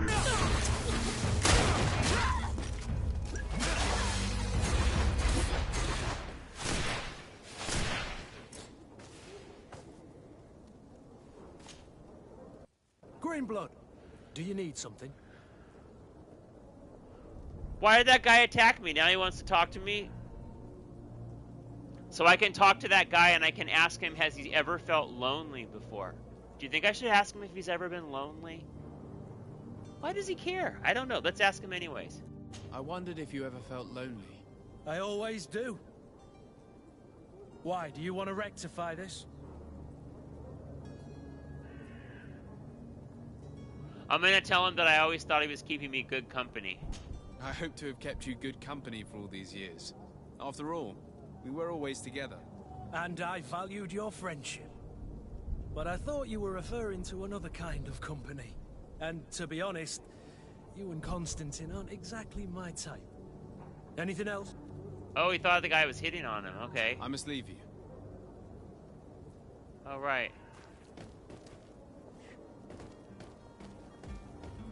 Greenblood, do you need something? Why did that guy attack me? Now he wants to talk to me? So I can talk to that guy and I can ask him, has he ever felt lonely before? Do you think I should ask him if he's ever been lonely? Why does he care? I don't know. Let's ask him anyways. I wondered if you ever felt lonely. I always do. Why, do you want to rectify this? I'm going to tell him that I always thought he was keeping me good company. I hope to have kept you good company for all these years. After all, we were always together. And I valued your friendship. But I thought you were referring to another kind of company. And to be honest, you and Constantine aren't exactly my type. Anything else? Oh, he thought the guy was hitting on him. Okay. I must leave you. All right.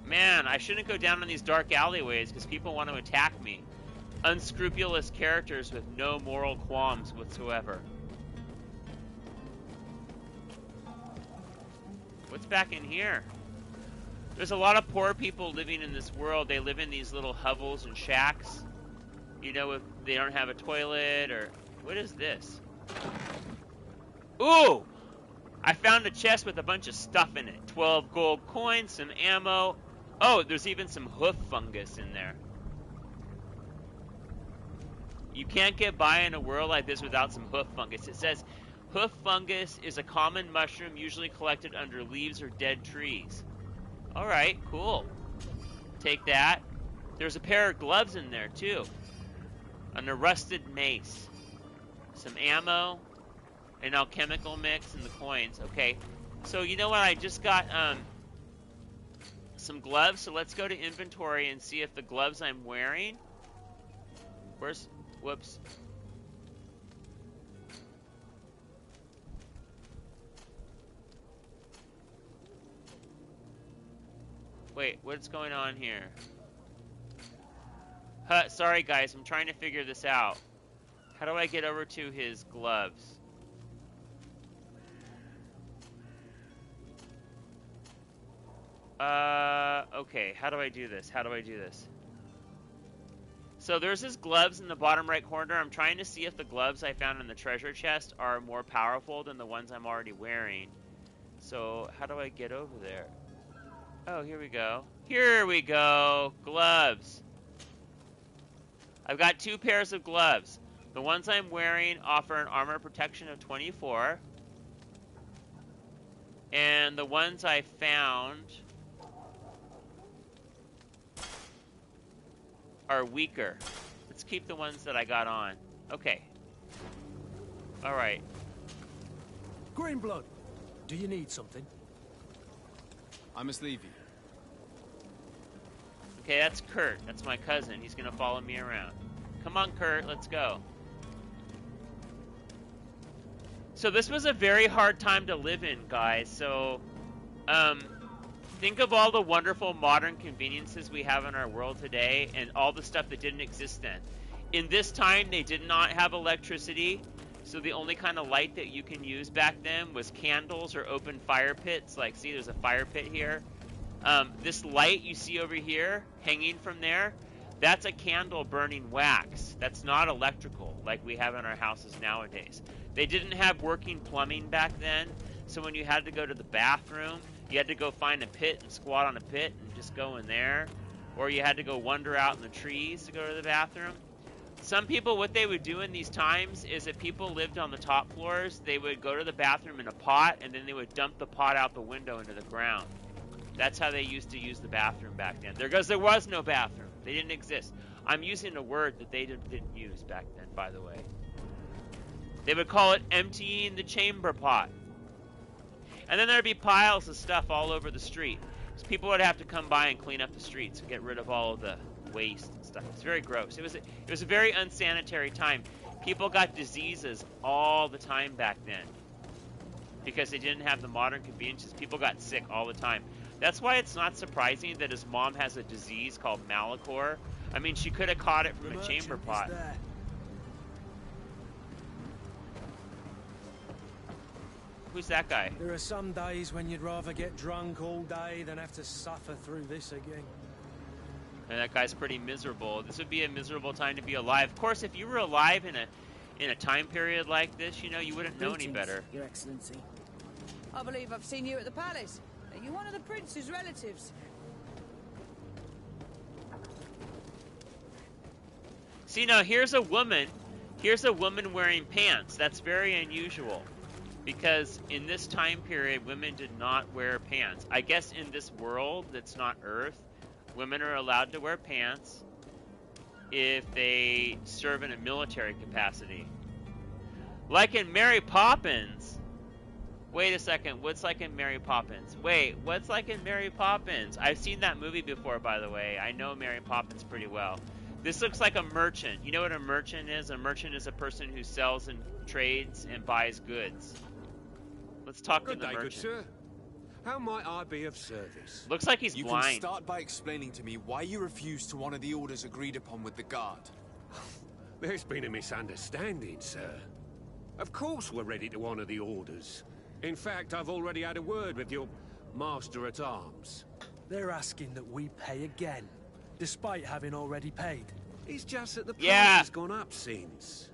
Man, I shouldn't go down in these dark alleyways because people want to attack me. Unscrupulous characters with no moral qualms whatsoever. What's back in here? There's a lot of poor people living in this world. They live in these little hovels and shacks. You know, if they don't have a toilet or... What is this? Ooh! I found a chest with a bunch of stuff in it. 12 gold coins, some ammo. Oh, there's even some hoof fungus in there. You can't get by in a world like this without some hoof fungus. It says, hoof fungus is a common mushroom usually collected under leaves or dead trees. Alright, cool. Take that. There's a pair of gloves in there, too. An rusted mace. Some ammo. An alchemical mix and the coins. Okay. So, you know what? I just got, some gloves. So let's go to inventory and see if the gloves I'm wearing... Where's... Whoops. Wait, what's going on here? Sorry guys, I'm trying to figure this out. How do I get over to his gloves? Okay, how do I do this? How do I do this? So there's his gloves in the bottom right corner. I'm trying to see if the gloves I found in the treasure chest are more powerful than the ones I'm already wearing. So how do I get over there? Oh, here we go. Here we go. Gloves. I've got 2 pairs of gloves. The ones I'm wearing offer an armor protection of 24. And the ones I found are weaker. Let's keep the ones that I got on. Okay. All right. Greenblood, do you need something? I must leave you. Okay, that's Kurt. That's my cousin. He's gonna follow me around. Come on, Kurt, let's go. So this was a very hard time to live in, guys. So, think of all the wonderful modern conveniences we have in our world today and all the stuff that didn't exist then. In this time, they did not have electricity, so the only kind of light that you can use back then was candles or open fire pits. Like, see, there's a fire pit here. This light you see over here, hanging from there, that's a candle burning wax. That's not electrical like we have in our houses nowadays. They didn't have working plumbing back then, so when you had to go to the bathroom, you had to go find a pit and squat on a pit and just go in there. Or you had to go wander out in the trees to go to the bathroom. Some people, what they would do in these times is if people lived on the top floors, they would go to the bathroom in a pot and then they would dump the pot out the window into the ground. That's how they used to use the bathroom back then. Because there was no bathroom. They didn't exist. I'm using a word that they didn't use back then, by the way. They would call it emptying the chamber pot. And then there'd be piles of stuff all over the street. So people would have to come by and clean up the streets and get rid of all of the waste and stuff. It's very gross. It was a very unsanitary time. People got diseases all the time back then because they didn't have the modern conveniences. People got sick all the time. That's why it's not surprising that his mom has a disease called Malachor. I mean, she could have caught it from a chamber pot. Who's that guy? There are some days when you'd rather get drunk all day than have to suffer through this again. And that guy's pretty miserable. This would be a miserable time to be alive. Of course, if you were alive in a time period like this, you know, you wouldn't know any better. Your Excellency. I believe I've seen you at the palace. Are you one of the prince's relatives? See, now here's a woman. Here's a woman wearing pants. That's very unusual. Because in this time period, women did not wear pants. I guess in this world that's not Earth, women are allowed to wear pants if they serve in a military capacity. Like in Mary Poppins. Wait a second, what's like in Mary Poppins? Wait, what's like in Mary Poppins? I've seen that movie before, by the way. I know Mary Poppins pretty well. This looks like a merchant. You know what a merchant is? A merchant is a person who sells and trades and buys goods. Let's talk to the merchant. Good day, good sir. How might I be of service? Looks like he's blind. You can start by explaining to me why you refused to honor the orders agreed upon with the guard. There's been a misunderstanding, sir. Of course we're ready to honor the orders. In fact, I've already had a word with your master-at-arms. They're asking that we pay again, despite having already paid. It's just that the price has gone up since.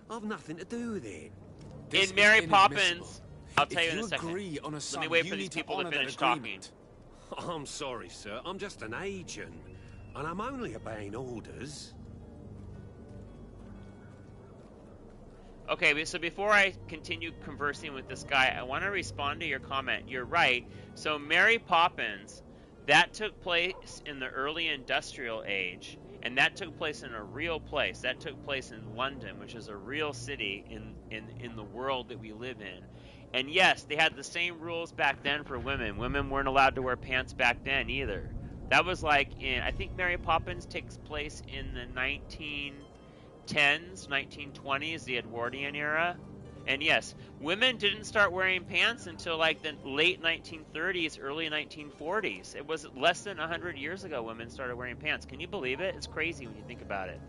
I've nothing to do with it. In Mary Poppins, I'll tell you in a second. On a Let me wait for these people to finish talking. I'm sorry, sir. I'm just an agent, and I'm only obeying orders. Okay, so before I continue conversing with this guy, I want to respond to your comment. You're right. So Mary Poppins, that took place in the early industrial age, and that took place in a real place. That took place in London, which is a real city in the world that we live in. And yes, they had the same rules back then for women. Women weren't allowed to wear pants back then either. That was like in, I think Mary Poppins takes place in the 1910s, 1920s, the Edwardian era. And yes, women didn't start wearing pants until like the late 1930s, early 1940s. It was less than 100 years ago women started wearing pants. Can you believe it? It's crazy when you think about it.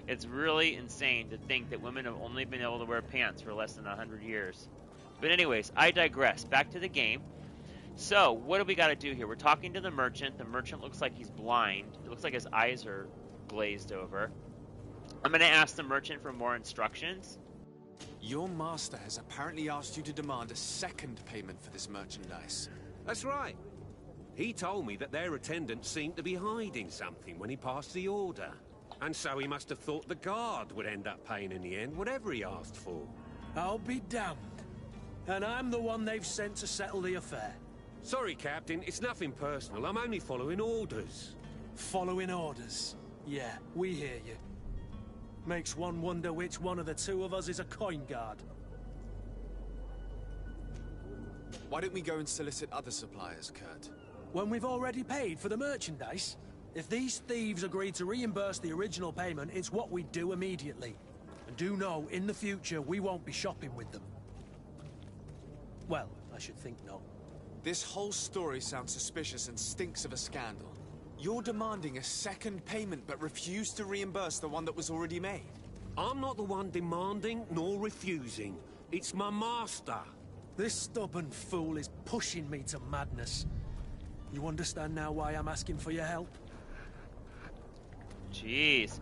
It's really insane to think that women have only been able to wear pants for less than 100 years. But anyways, I digress. Back to the game. So, what do we got to do here? We're talking to the merchant. The merchant looks like he's blind. It looks like his eyes are glazed over. I'm going to ask the merchant for more instructions. Your master has apparently asked you to demand a second payment for this merchandise. That's right. He told me that their attendant seemed to be hiding something when he passed the order. And so he must have thought the guard would end up paying in the end, whatever he asked for. I'll be damned. And I'm the one they've sent to settle the affair. Sorry, Captain. It's nothing personal. I'm only following orders. Following orders? Yeah, we hear you. Makes one wonder which one of the two of us is a coin guard. Why don't we go and solicit other suppliers, Kurt? When we've already paid for the merchandise? If these thieves agree to reimburse the original payment, it's what we do immediately. And do know, in the future, we won't be shopping with them. Well, I should think not. This whole story sounds suspicious and stinks of a scandal. You're demanding a second payment but refuse to reimburse the one that was already made. I'm not the one demanding nor refusing. It's my master. This stubborn fool is pushing me to madness. You understand now why I'm asking for your help? Jeez.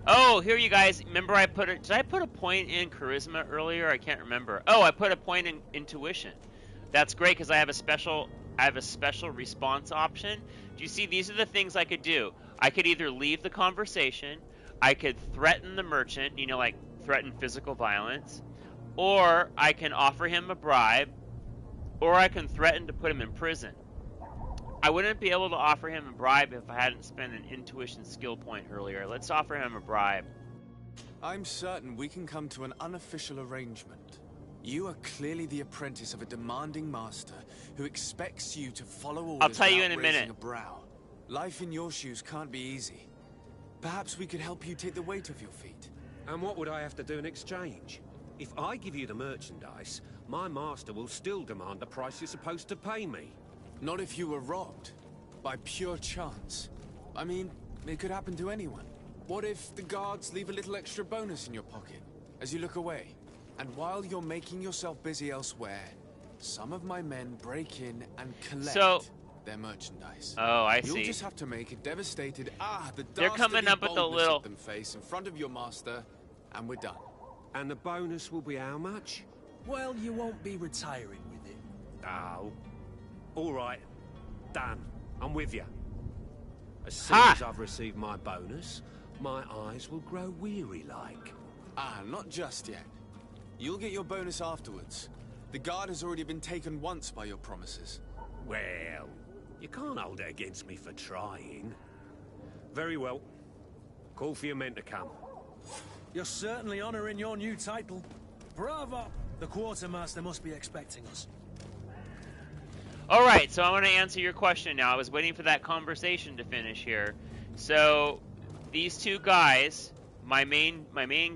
Oh, here you guys. Remember did I put a point in charisma earlier? I can't remember. Oh, I put a point in intuition. That's great because I have a special response option. Do you see, these are the things I could do. I could either leave the conversation, I could threaten the merchant, you know, like threaten physical violence, or I can offer him a bribe, or I can threaten to put him in prison. I wouldn't be able to offer him a bribe if I hadn't spent an intuition skill point earlier. Let's offer him a bribe. I'm certain we can come to an unofficial arrangement. You are clearly the apprentice of a demanding master who expects you to follow orders. I'll tell you in a without raising minute. a brow. Life in your shoes can't be easy. Perhaps we could help you take the weight off your feet. And what would I have to do in exchange? If I give you the merchandise, my master will still demand the price you're supposed to pay me. Not if you were robbed. By pure chance. I mean, it could happen to anyone. What if the guards leave a little extra bonus in your pocket as you look away? And while you're making yourself busy elsewhere, some of my men break in and collect their merchandise. Oh, I see. You'll just have to make a devastated, they're coming up with a little them face in front of your master, and we're done. And the bonus will be how much? Well, you won't be retiring with it. Oh. All right. Done. I'm with you. As soon as I've received my bonus, my eyes will grow weary-like. Not just yet. You'll get your bonus afterwards. The guard has already been taken once by your promises. Well, you can't hold it against me for trying. Very well. Call for your men to come. You're certainly honoring your new title. Bravo! The quartermaster must be expecting us. All right, so I want to answer your question now. I was waiting for that conversation to finish here. So these two guys, my main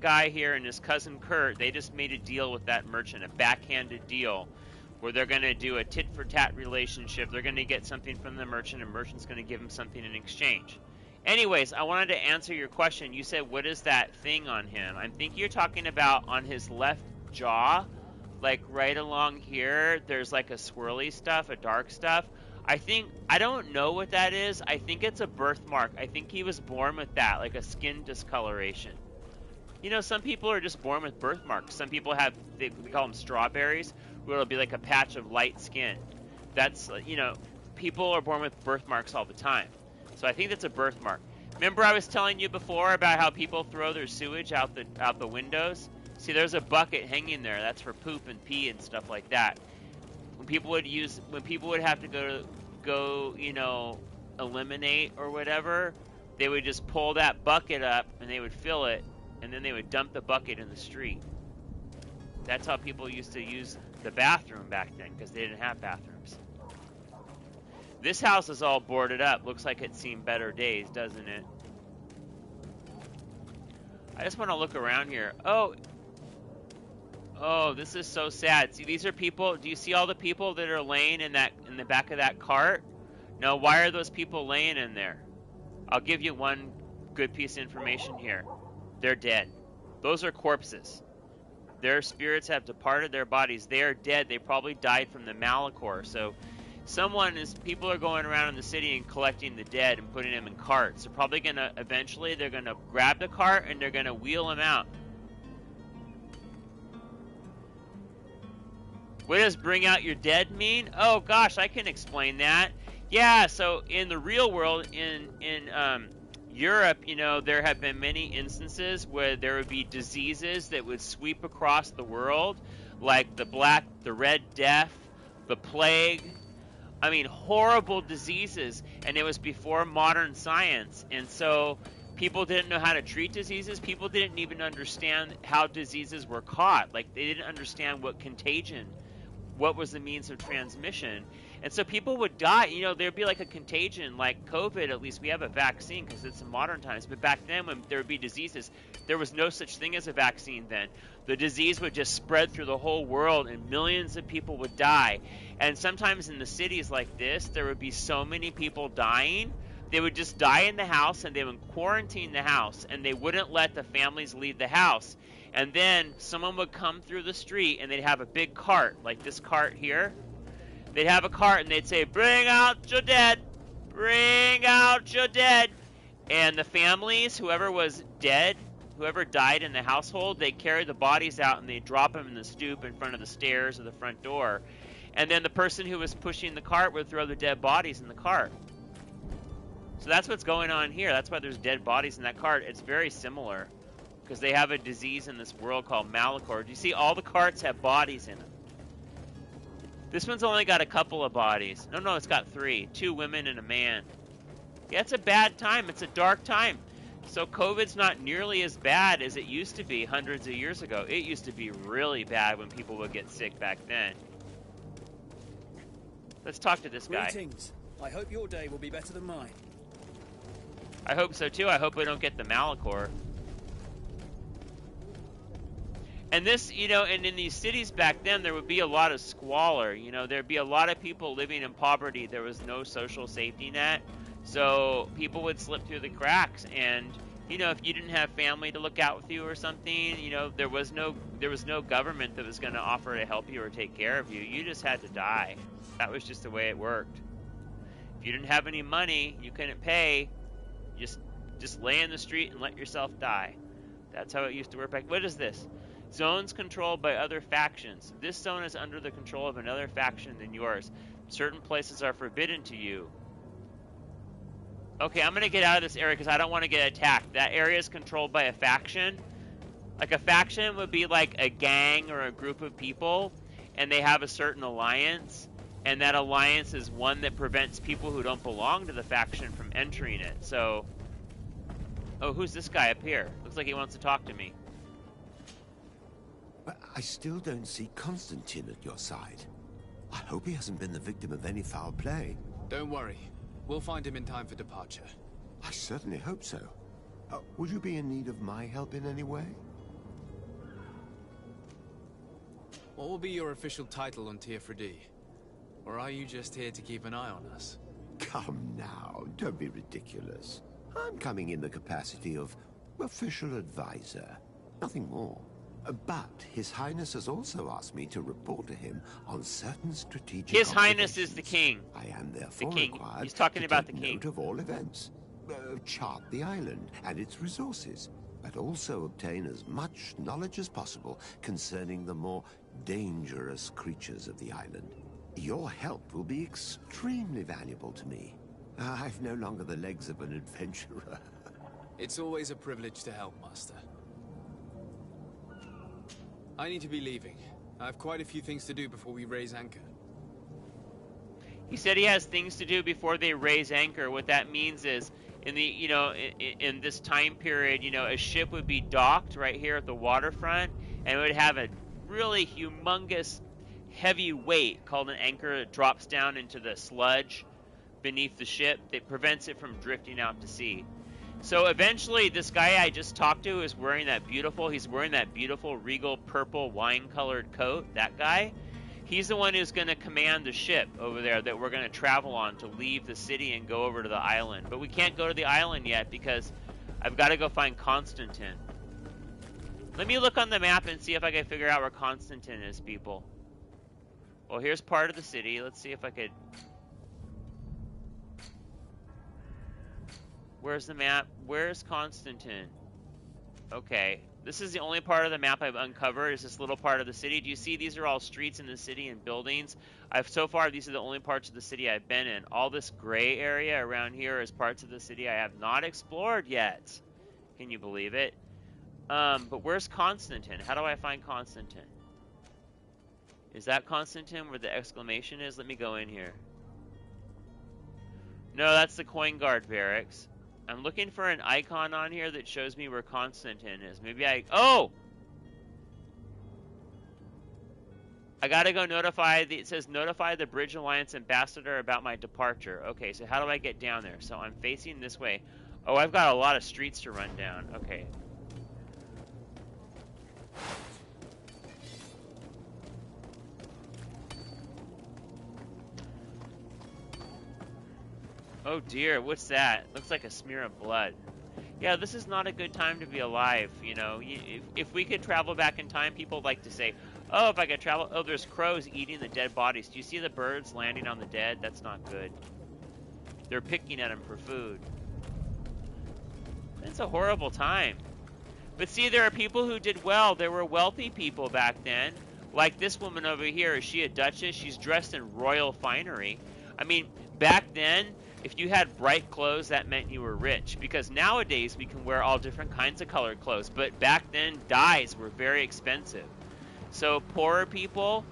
guy here and his cousin Kurt, they just made a deal with that merchant, a backhanded deal, where they're going to do a tit-for-tat relationship. They're going to get something from the merchant, and merchant's going to give him something in exchange. Anyways, I wanted to answer your question. You said, what is that thing on him? I think you're talking about on his left jaw, like right along here, there's like a swirly stuff, a dark stuff. I don't know what that is. I think it's a birthmark. I think he was born with that, like a skin discoloration. You know, some people are just born with birthmarks. Some people have, we call them strawberries, where it'll be like a patch of light skin. That's, you know, people are born with birthmarks all the time. So I think that's a birthmark. Remember I was telling you before about how people throw their sewage out the windows? See, there's a bucket hanging there. That's for poop and pee and stuff like that. When people would have to go, you know, eliminate or whatever, they would just pull that bucket up and they would fill it, and then they would dump the bucket in the street. That's how people used to use the bathroom back then, because they didn't have bathrooms. This house is all boarded up. Looks like it's seen better days, doesn't it? I just want to look around here. Oh, this is so sad. See, these are people. Do you see all the people that are laying in the back of that cart? No, why are those people laying in there? I'll give you one good piece of information here. They're dead. Those are corpses. Their spirits have departed their bodies. They are dead. They probably died from the Malachor. So people are going around in the city and collecting the dead and putting them in carts. They're probably eventually they're gonna grab the cart and they're gonna wheel them out. What does bring out your dead mean? Oh gosh, I can explain that. Yeah, so in the real world, in Europe, you know, there have been many instances where there would be diseases that would sweep across the world, like the Red Death, the plague. I mean, horrible diseases, and it was before modern science. And so People didn't know how to treat diseases. People didn't even understand how diseases were caught. Like, they didn't understand what contagion, what was the means of transmission. And so people would die. You know, there'd be like a contagion, like COVID. At least we have a vaccine because it's in modern times. But back then, when there would be diseases, there was no such thing as a vaccine then. The disease would just spread through the whole world and millions of people would die. And sometimes in the cities like this, there would be so many people dying. They would just die in the house and they would quarantine the house and they wouldn't let the families leave the house. And then someone would come through the street and they'd have a big cart, like this cart here. They'd have a cart and they'd say, "Bring out your dead, bring out your dead." And the families, whoever was dead, whoever died in the household, they'd carry the bodies out and they'd drop them in the stoop in front of the stairs or the front door. And then the person who was pushing the cart would throw the dead bodies in the cart. So that's what's going on here. That's why there's dead bodies in that cart. It's very similar because they have a disease in this world called Malachor. Do you see all the carts have bodies in them? This one's only got a couple of bodies. No, it's got 3. 2 women and a man. Yeah, it's a bad time. It's a dark time. So COVID's not nearly as bad as it used to be hundreds of years ago. It used to be really bad when people would get sick back then. Let's talk to this guy. Greetings. I hope your day will be better than mine. I hope so too. I hope we don't get the Malachor. And this, you know, and in these cities back then, there would be a lot of squalor. You know, there'd be a lot of people living in poverty. There was no social safety net. So people would slip through the cracks. And, you know, if you didn't have family to look out with you or something, you know, there was no government that was going to offer to help you or take care of you. You just had to die. That was just the way it worked. If you didn't have any money, you couldn't pay. Just lay in the street and let yourself die. That's how it used to work back. What is this? Zones controlled by other factions. This zone is under the control of another faction than yours. Certain places are forbidden to you. Okay, I'm going to get out of this area because I don't want to get attacked. That area is controlled by a faction. Like a faction would be like a gang or a group of people, and they have a certain alliance. And that alliance is one that prevents people who don't belong to the faction from entering it. So, oh, who's this guy up here? Looks like he wants to talk to me. But I still don't see Constantine at your side. I hope he hasn't been the victim of any foul play. Don't worry. We'll find him in time for departure. I certainly hope so. Would you be in need of my help in any way? What will be your official title on Teofredi? Or are you just here to keep an eye on us? Come now, don't be ridiculous. I'm coming in the capacity of official advisor, nothing more. But His Highness has also asked me to report to him on certain strategic His Highness is the king. I am therefore the king. required He's talking to about take the king. note of all events, chart the island and its resources, but also obtain as much knowledge as possible concerning the more dangerous creatures of the island. Your help will be extremely valuable to me. I've no longer the legs of an adventurer. It's always a privilege to help, Master. I need to be leaving. I have quite a few things to do before we raise anchor. He said he has things to do before they raise anchor. What that means is, in the, you know, in this time period, you know, a ship would be docked right here at the waterfront, and it would have a really humongous, heavy weight called an anchor that drops down into the sludge beneath the ship that prevents it from drifting out to sea. So eventually, this guy I just talked to is wearing that beautiful, he's wearing that beautiful regal purple wine-colored coat, that guy. He's the one who's going to command the ship over there that we're going to travel on to leave the city and go over to the island. But we can't go to the island yet because I've got to go find Constantine. Let me look on the map and see if I can figure out where Constantine is, people. Well, here's part of the city. Let's see if I could... Where's the map? Where's Constantine? Okay. This is the only part of the map I've uncovered, is this little part of the city. Do you see these are all streets in the city and buildings? So far, these are the only parts of the city I've been in. All this gray area around here is parts of the city I have not explored yet. Can you believe it? But where's Constantine? How do I find Constantine? Is that Constantine where the exclamation is? Let me go in here. No, that's the Coin Guard barracks. I'm looking for an icon on here that shows me where Constantine is. Maybe I... Oh! I gotta go notify the... It says notify the Bridge Alliance ambassador about my departure. Okay, so how do I get down there? So I'm facing this way. Oh, I've got a lot of streets to run down. Okay. Oh dear, what's that? Looks like a smear of blood. Yeah, this is not a good time to be alive, you know. If we could travel back in time, people like to say, oh, if I could travel... Oh, there's crows eating the dead bodies. Do you see the birds landing on the dead? That's not good. They're picking at them for food. It's a horrible time. But see, there are people who did well. There were wealthy people back then. Like this woman over here. Is she a duchess? She's dressed in royal finery. I mean, back then... If you had bright clothes, that meant you were rich. Because nowadays, we can wear all different kinds of colored clothes. But back then, dyes were very expensive. So poorer people,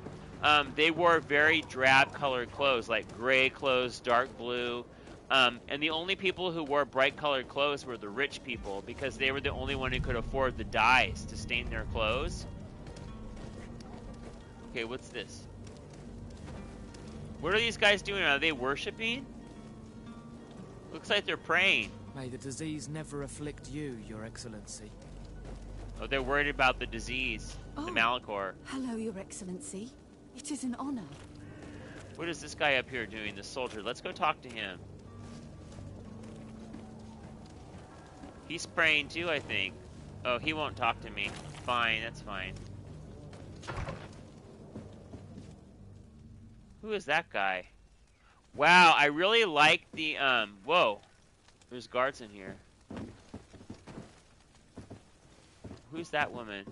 they wore very drab colored clothes, like gray clothes, dark blue. And the only people who wore bright colored clothes were the rich people. Because they were the only one who could afford the dyes to stain their clothes. Okay, what's this? What are these guys doing? Are they worshiping? Looks like they're praying. May the disease never afflict you, Your Excellency. Oh, they're worried about the disease. The Malachor. Hello, Your Excellency. It is an honor. What is this guy up here doing, the soldier? Let's go talk to him. He's praying too, I think. Oh, he won't talk to me. Fine, that's fine. Who is that guy? Wow, I really like the, whoa. There's guards in here. Who's that woman?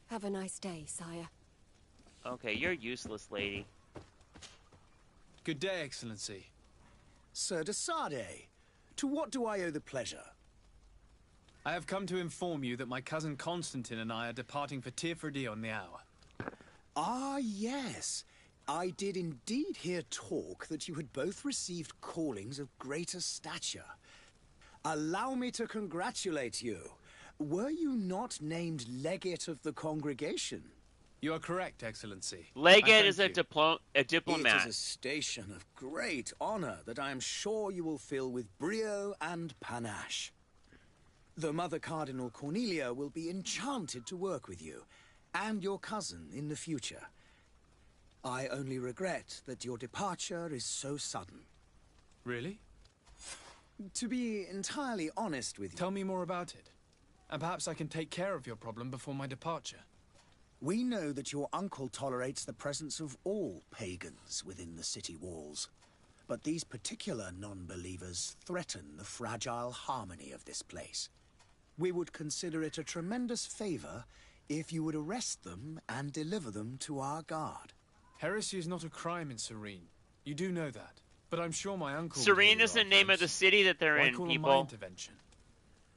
Have a nice day, sire. Okay, you're useless, lady. Good day, Excellency. Sir de Sardet, to what do I owe the pleasure? I have come to inform you that my cousin Constantine and I are departing for Tirfredi on the hour. Ah, yes. I did indeed hear talk that you had both received callings of greater stature. Allow me to congratulate you. Were you not named legate of the congregation? You are correct, Excellency. Legate is a diplomat. It is a station of great honor that I am sure you will fill with brio and panache. The Mother Cardinal Cornelia will be enchanted to work with you, and your cousin in the future. I only regret that your departure is so sudden. Really? To be entirely honest with you... Tell me more about it. And perhaps I can take care of your problem before my departure. We know that your uncle tolerates the presence of all pagans within the city walls. But these particular non-believers threaten the fragile harmony of this place. We would consider it a tremendous favor if you would arrest them and deliver them to our guard. Heresy is not a crime in Serene. You do know that. But I'm sure my uncle... Serene is the name of the city that they're in, people. My intervention?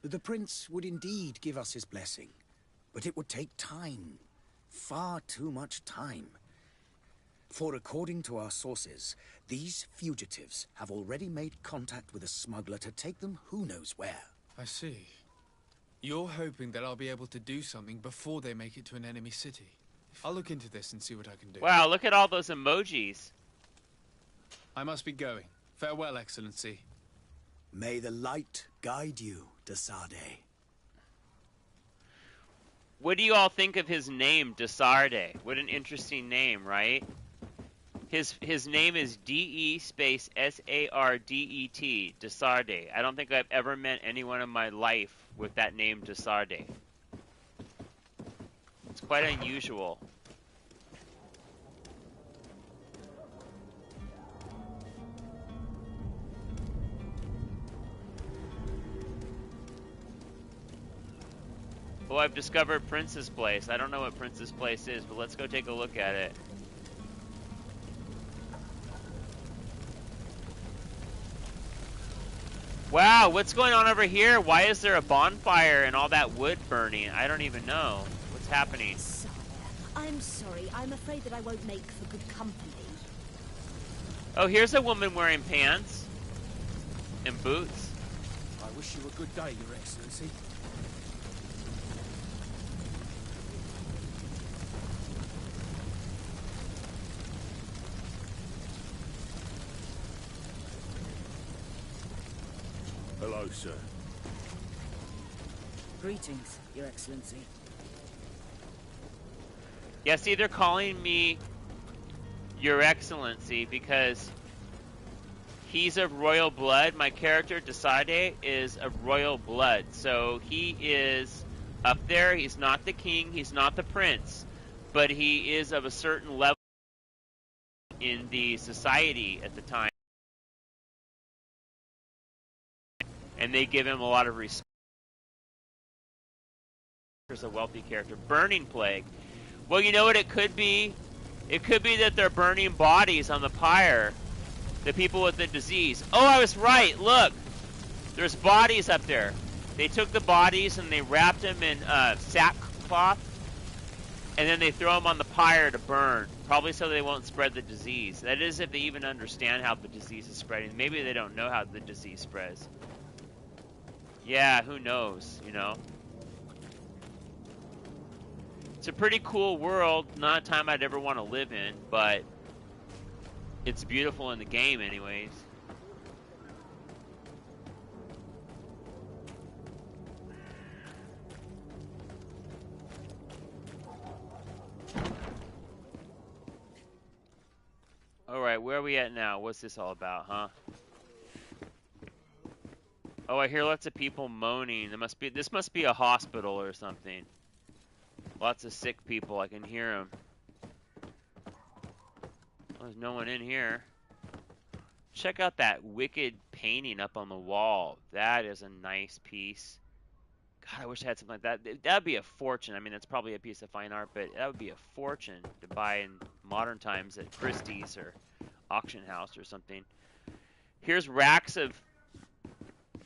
The prince would indeed give us his blessing. But it would take time. Far too much time. For according to our sources, these fugitives have already made contact with a smuggler to take them who knows where. I see. You're hoping that I'll be able to do something before they make it to an enemy city. I'll look into this and see what I can do. Wow, look at all those emojis. I must be going. Farewell, Excellency. May the light guide you, de Sardet. What do you all think of his name, de Sardet? What an interesting name, right? His name is D-E space S-A-R-D-E-T, de Sardet. I don't think I've ever met anyone in my life with that name, de Sardet. It's quite unusual. Oh, I've discovered Prince's Place. I don't know what Prince's Place is, but let's go take a look at it. Wow, what's going on over here? Why is there a bonfire and all that wood burning? I don't even know. What's happening? Sire, I'm sorry. I'm afraid that I won't make for good company. Oh, here's a woman wearing pants and boots. Wish you a good day, Your Excellency. Hello, sir. Greetings, Your Excellency. Yeah, see, they're calling me Your Excellency because he's of royal blood. My character, Desade, is of royal blood. So he is up there. He's not the king. He's not the prince. But he is of a certain level in the society at the time. And they give him a lot of respect. There's a wealthy character. Burning Plague. Well, you know what it could be? It could be that they're burning bodies on the pyre. The people with the disease. Oh, I was right. Look. There's bodies up there. They took the bodies and they wrapped them in sackcloth. And then they throw them on the pyre to burn. Probably so they won't spread the disease. That is if they even understand how the disease is spreading. Maybe they don't know how the disease spreads. Yeah, who knows, you know? It's a pretty cool world. Not a time I'd ever want to live in, but it's beautiful in the game anyways. Alright, where are we at now? What's this all about, huh? Oh, I hear lots of people moaning. This must be a hospital or something. Lots of sick people. I can hear them. Well, there's no one in here. Check out that wicked painting up on the wall. That is a nice piece. God, I wish I had something like that. That'd be a fortune. I mean, that's probably a piece of fine art, but that would be a fortune to buy in modern times at Christie's or auction house or something. Here's racks of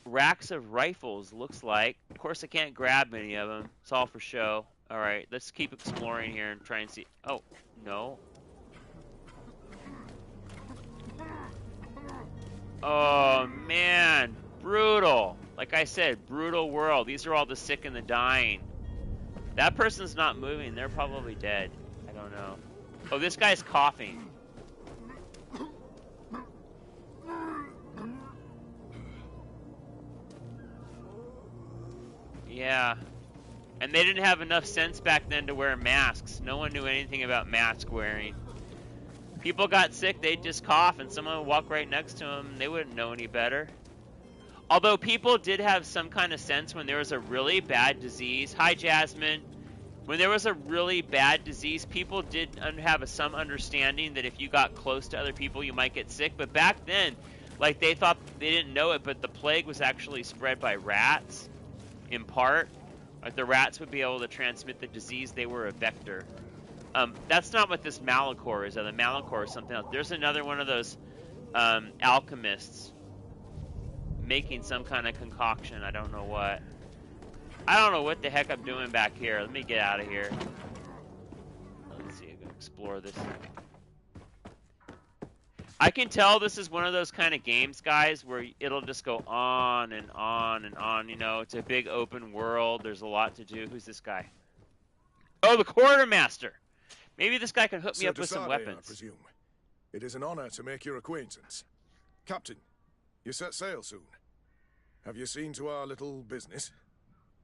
rifles, looks like. Of course, I can't grab many of them. It's all for show. All right, let's keep exploring here and try and see. Oh, no. Oh, man. Brutal. Like I said, brutal world. These are all the sick and the dying. That person's not moving. They're probably dead. I don't know. Oh, this guy's coughing. Yeah. And they didn't have enough sense back then to wear masks. No one knew anything about mask wearing. People got sick, they'd just cough, and someone would walk right next to them. They wouldn't know any better. Although people did have some kind of sense when there was a really bad disease. Hi, Jasmine. When there was a really bad disease, people did have some understanding that if you got close to other people, you might get sick. But back then, like, they thought, they didn't know it, but the plague was actually spread by rats, in part. Like, the rats would be able to transmit the disease. They were a vector. That's not what this Malachor is. The Malachor is something else. There's another one of those alchemists making some kind of concoction. I don't know what. I don't know what the heck I'm doing back here. Let me get out of here. Let's see. I'm going to explore this. I can tell this is one of those kind of games, guys, where it'll just go on and on and on. You know, it's a big open world. There's a lot to do. Who's this guy? Oh, the quartermaster. Maybe this guy can hook me up with some weapons. I presume. It is an honor to make your acquaintance. Captain, you set sail soon. Have you seen to our little business?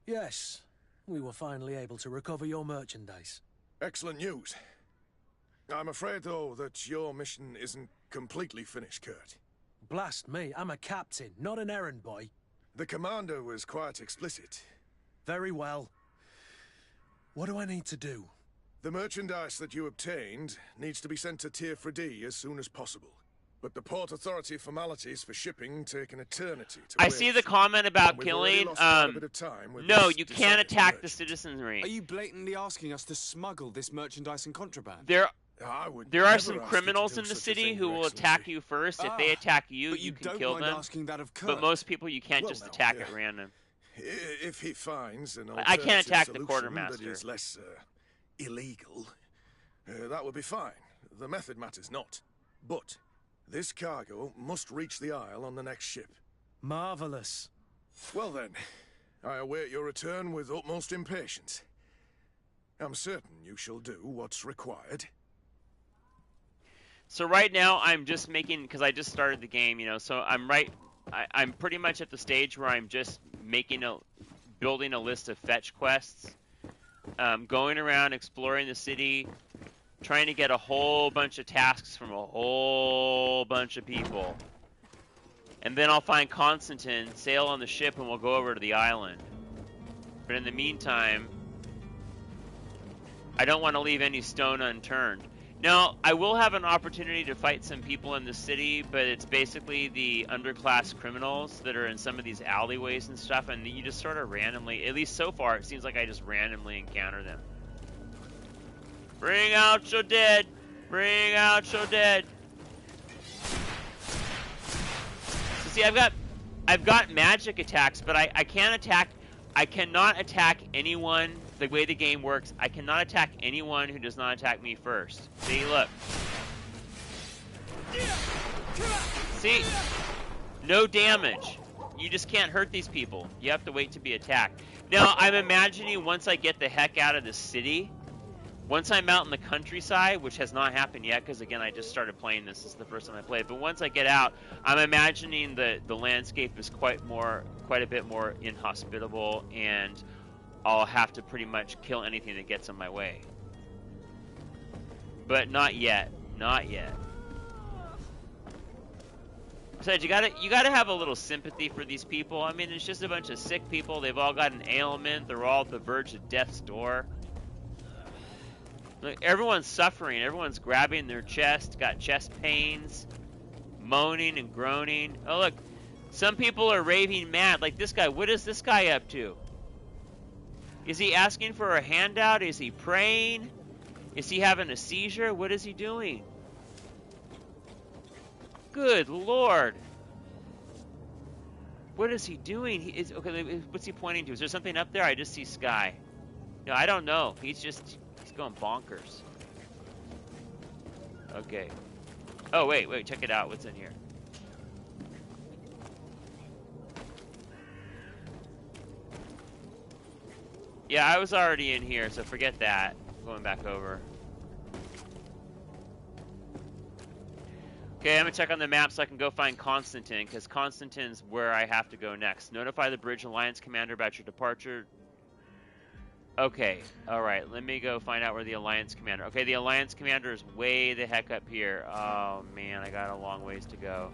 Yes. We were finally able to recover your merchandise. Excellent news. I'm afraid, though, that your mission isn't completely finished, Kurt. Blast me, I'm a captain, not an errand boy. The commander was quite explicit. Very well. What do I need to do? The merchandise that you obtained needs to be sent to Tier 4D as soon as possible. But the Port Authority formalities for shipping take an eternity to I see the comment about killing. No, you can't attack the citizenry. Are you blatantly asking us to smuggle this merchandise and contraband? There are some criminals in the city who will attack you first. If they attack you, you can kill them. But most people, you can't just attack at random. If he finds an I can't attack the solution quartermaster. that is less illegal, that would be fine. The method matters not. But this cargo must reach the Isle on the next ship. Marvelous. Well then, I await your return with utmost impatience. I'm certain you shall do what's required. So right now I'm just making, because I just started the game, you know, so I'm pretty much at the stage where I'm just building a list of fetch quests, going around exploring the city, trying to get a whole bunch of tasks from a whole bunch of people. And then I'll find Constantine, sail on the ship, and we'll go over to the island. But in the meantime, I don't want to leave any stone unturned. Now, I will have an opportunity to fight some people in the city, but it's basically the underclass criminals that are in some of these alleyways and stuff, and you just sort of randomly, at least so far, it seems like I just randomly encounter them. Bring out your dead! Bring out your dead! So see, I've got magic attacks, but I cannot attack anyone. The way the game works, I cannot attack anyone who does not attack me first. See, look. See? No damage. You just can't hurt these people. You have to wait to be attacked. Now, I'm imagining once I get the heck out of the city, once I'm out in the countryside, which has not happened yet, because again, I just started playing this. This is the first time I played. But once I get out, I'm imagining the landscape is quite a bit more inhospitable, and I'll have to pretty much kill anything that gets in my way. But not yet. Not yet. Besides, you gotta have a little sympathy for these people. I mean, it's just a bunch of sick people. They've all got an ailment. They're all at the verge of death's door. Look, everyone's suffering. Everyone's grabbing their chest, got chest pains, moaning and groaning. Oh, look. Some people are raving mad. Like this guy. What is this guy up to? Is he asking for a handout? Is he praying? Is he having a seizure? What is he doing? Good Lord. What is he doing? Okay, what's he pointing to? Is there something up there? I just see sky. No, I don't know. He's going bonkers. Okay. Oh, wait, check it out. What's in here? Yeah, I was already in here, so forget that. Going back over. Okay, I'm gonna check on the map so I can go find Constantine, because Constantine's where I have to go next. Notify the Bridge Alliance Commander about your departure. Okay, alright, let me go find out where the Alliance Commander... Okay, the Alliance Commander is way the heck up here. Oh, man, I got a long ways to go.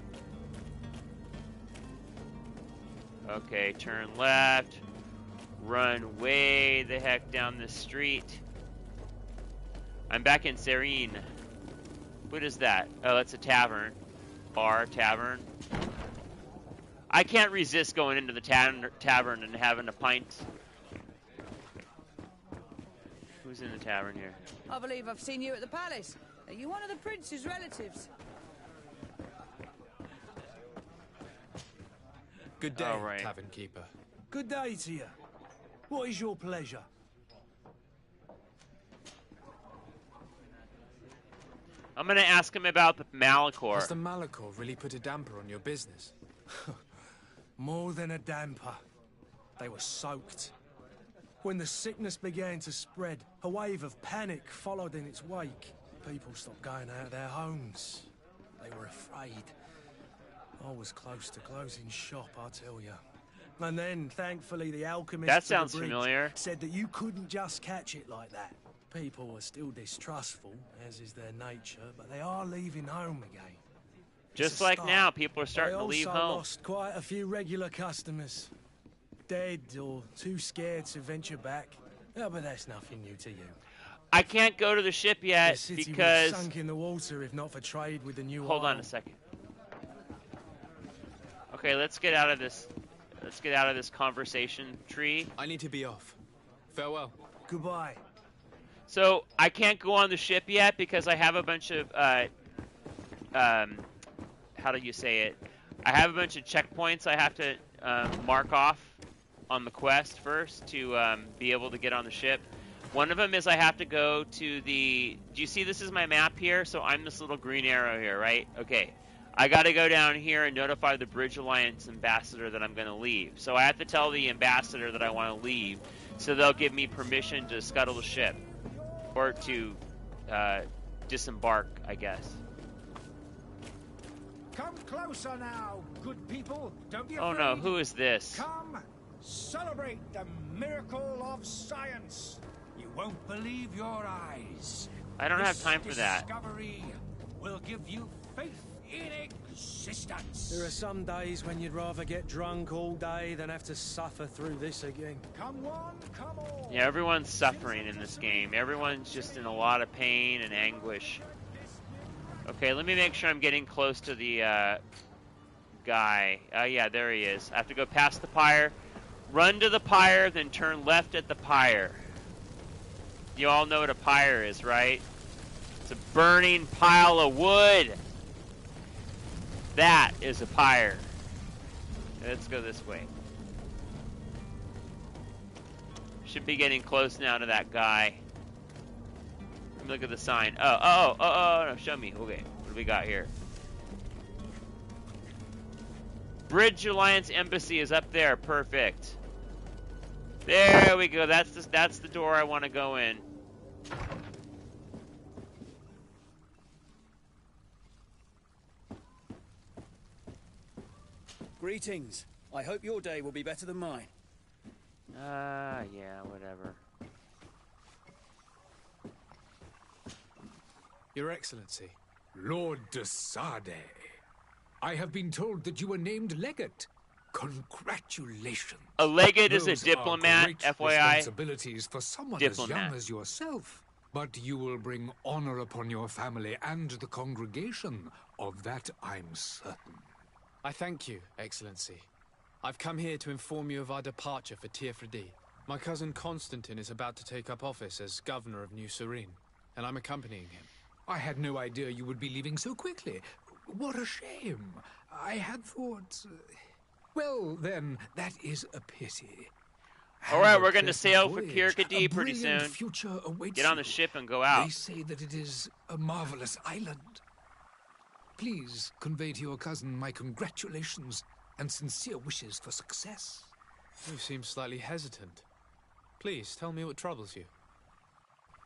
Okay, turn left. Run way the heck down the street. I'm back in Serene. What is that? Oh, that's a tavern. Bar, tavern. I can't resist going into the tavern and having a pint. Who's in the tavern here? I believe I've seen you at the palace. Are you one of the prince's relatives? Good day, right. tavern keeper. Good day to you. What is your pleasure? I'm gonna ask him about the Malachor. Has the Malachor really put a damper on your business? More than a damper. They were soaked. When the sickness began to spread, a wave of panic followed in its wake. People stopped going out of their homes. They were afraid. I was close to closing shop, I tell you. And then, thankfully, the alchemist that sounds familiar. said that you couldn't just catch it like that. People were still distrustful, as is their nature, but they are leaving home again. Just like now, people are starting to leave They home. also lost quite a few regular customers. Dead or too scared to venture back. Oh, but that's nothing new to you. I can't go to the ship yet the city because... would have sunk in the water if not for trade with the new Hold on isle. a second. Okay, let's get out of this. Let's get out of this conversation tree. I need to be off. Farewell. Goodbye. So I can't go on the ship yet because I have a bunch of how do you say it? I have a bunch of checkpoints I have to mark off on the quest first to be able to get on the ship. One of them is I have to go to the... Do you see this is my map here? So I'm this little green arrow here, right? Okay. I got to go down here and notify the Bridge Alliance ambassador that I'm going to leave. So I have to tell the ambassador that I want to leave, so they'll give me permission to scuttle the ship. Or to disembark, I guess. Come closer now, good people. Don't be Oh afraid. no, who is this? Come, celebrate the miracle of science. You won't believe your eyes. I don't have time for that. Discovery will give you faith in existence. There are some days when you'd rather get drunk all day than have to suffer through this again. Come one, come all. Yeah, everyone's suffering in this game. Everyone's just in a lot of pain and anguish. Okay, let me make sure I'm getting close to the guy. Yeah, there he is. I have to go past the pyre, run to the pyre, then turn left at the pyre. You all know what a pyre is, right? It's a burning pile of wood. That is a pyre. Let's go this way. Should be getting close now to that guy. Let me look at the sign. Oh, no, show me. Okay, what do we got here? Bridge Alliance Embassy is up there. Perfect. There we go. That's the door I want to go in. Greetings. I hope your day will be better than mine. Yeah, whatever. Your Excellency. Lord de Sade, I have been told that you were named legate. Congratulations. A legate is a Those diplomat, are great FYI. responsibilities for someone as young as yourself. But you will bring honor upon your family and the congregation. Of that I'm certain. I thank you, Excellency. I've come here to inform you of our departure for Tirfredi. My cousin Constantine is about to take up office as governor of New Serene, and I'm accompanying him. I had no idea you would be leaving so quickly. What a shame. I had thought... Well, then, that is a pity. Alright, we're going to sail for voyage. Tirfredi pretty brilliant soon. future awaits Get on the you. ship and go out. They say that it is a marvelous island. Please convey to your cousin my congratulations and sincere wishes for success. You seem slightly hesitant. Please, tell me what troubles you.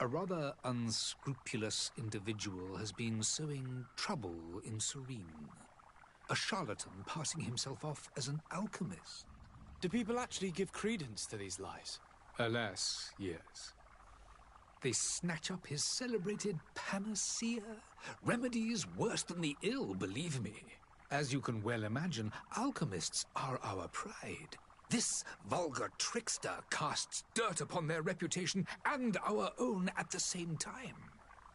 A rather unscrupulous individual has been sowing trouble in Serene. A charlatan passing himself off as an alchemist. Do people actually give credence to these lies? Alas, yes. They snatch up his celebrated panacea. Remedies worse than the ill, believe me. As you can well imagine, alchemists are our pride. This vulgar trickster casts dirt upon their reputation and our own at the same time.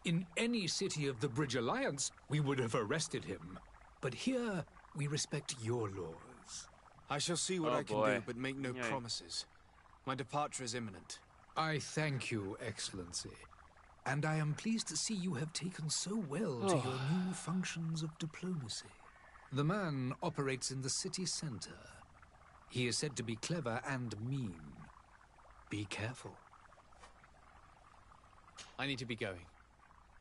In any city of the Bridge Alliance, we would have arrested him. But here, we respect your laws. I shall see what I can do, but make no promises. My departure is imminent. I thank you, Excellency. And I am pleased to see you have taken so well to your new functions of diplomacy. The man operates in the city center. He is said to be clever and mean. Be careful. I need to be going.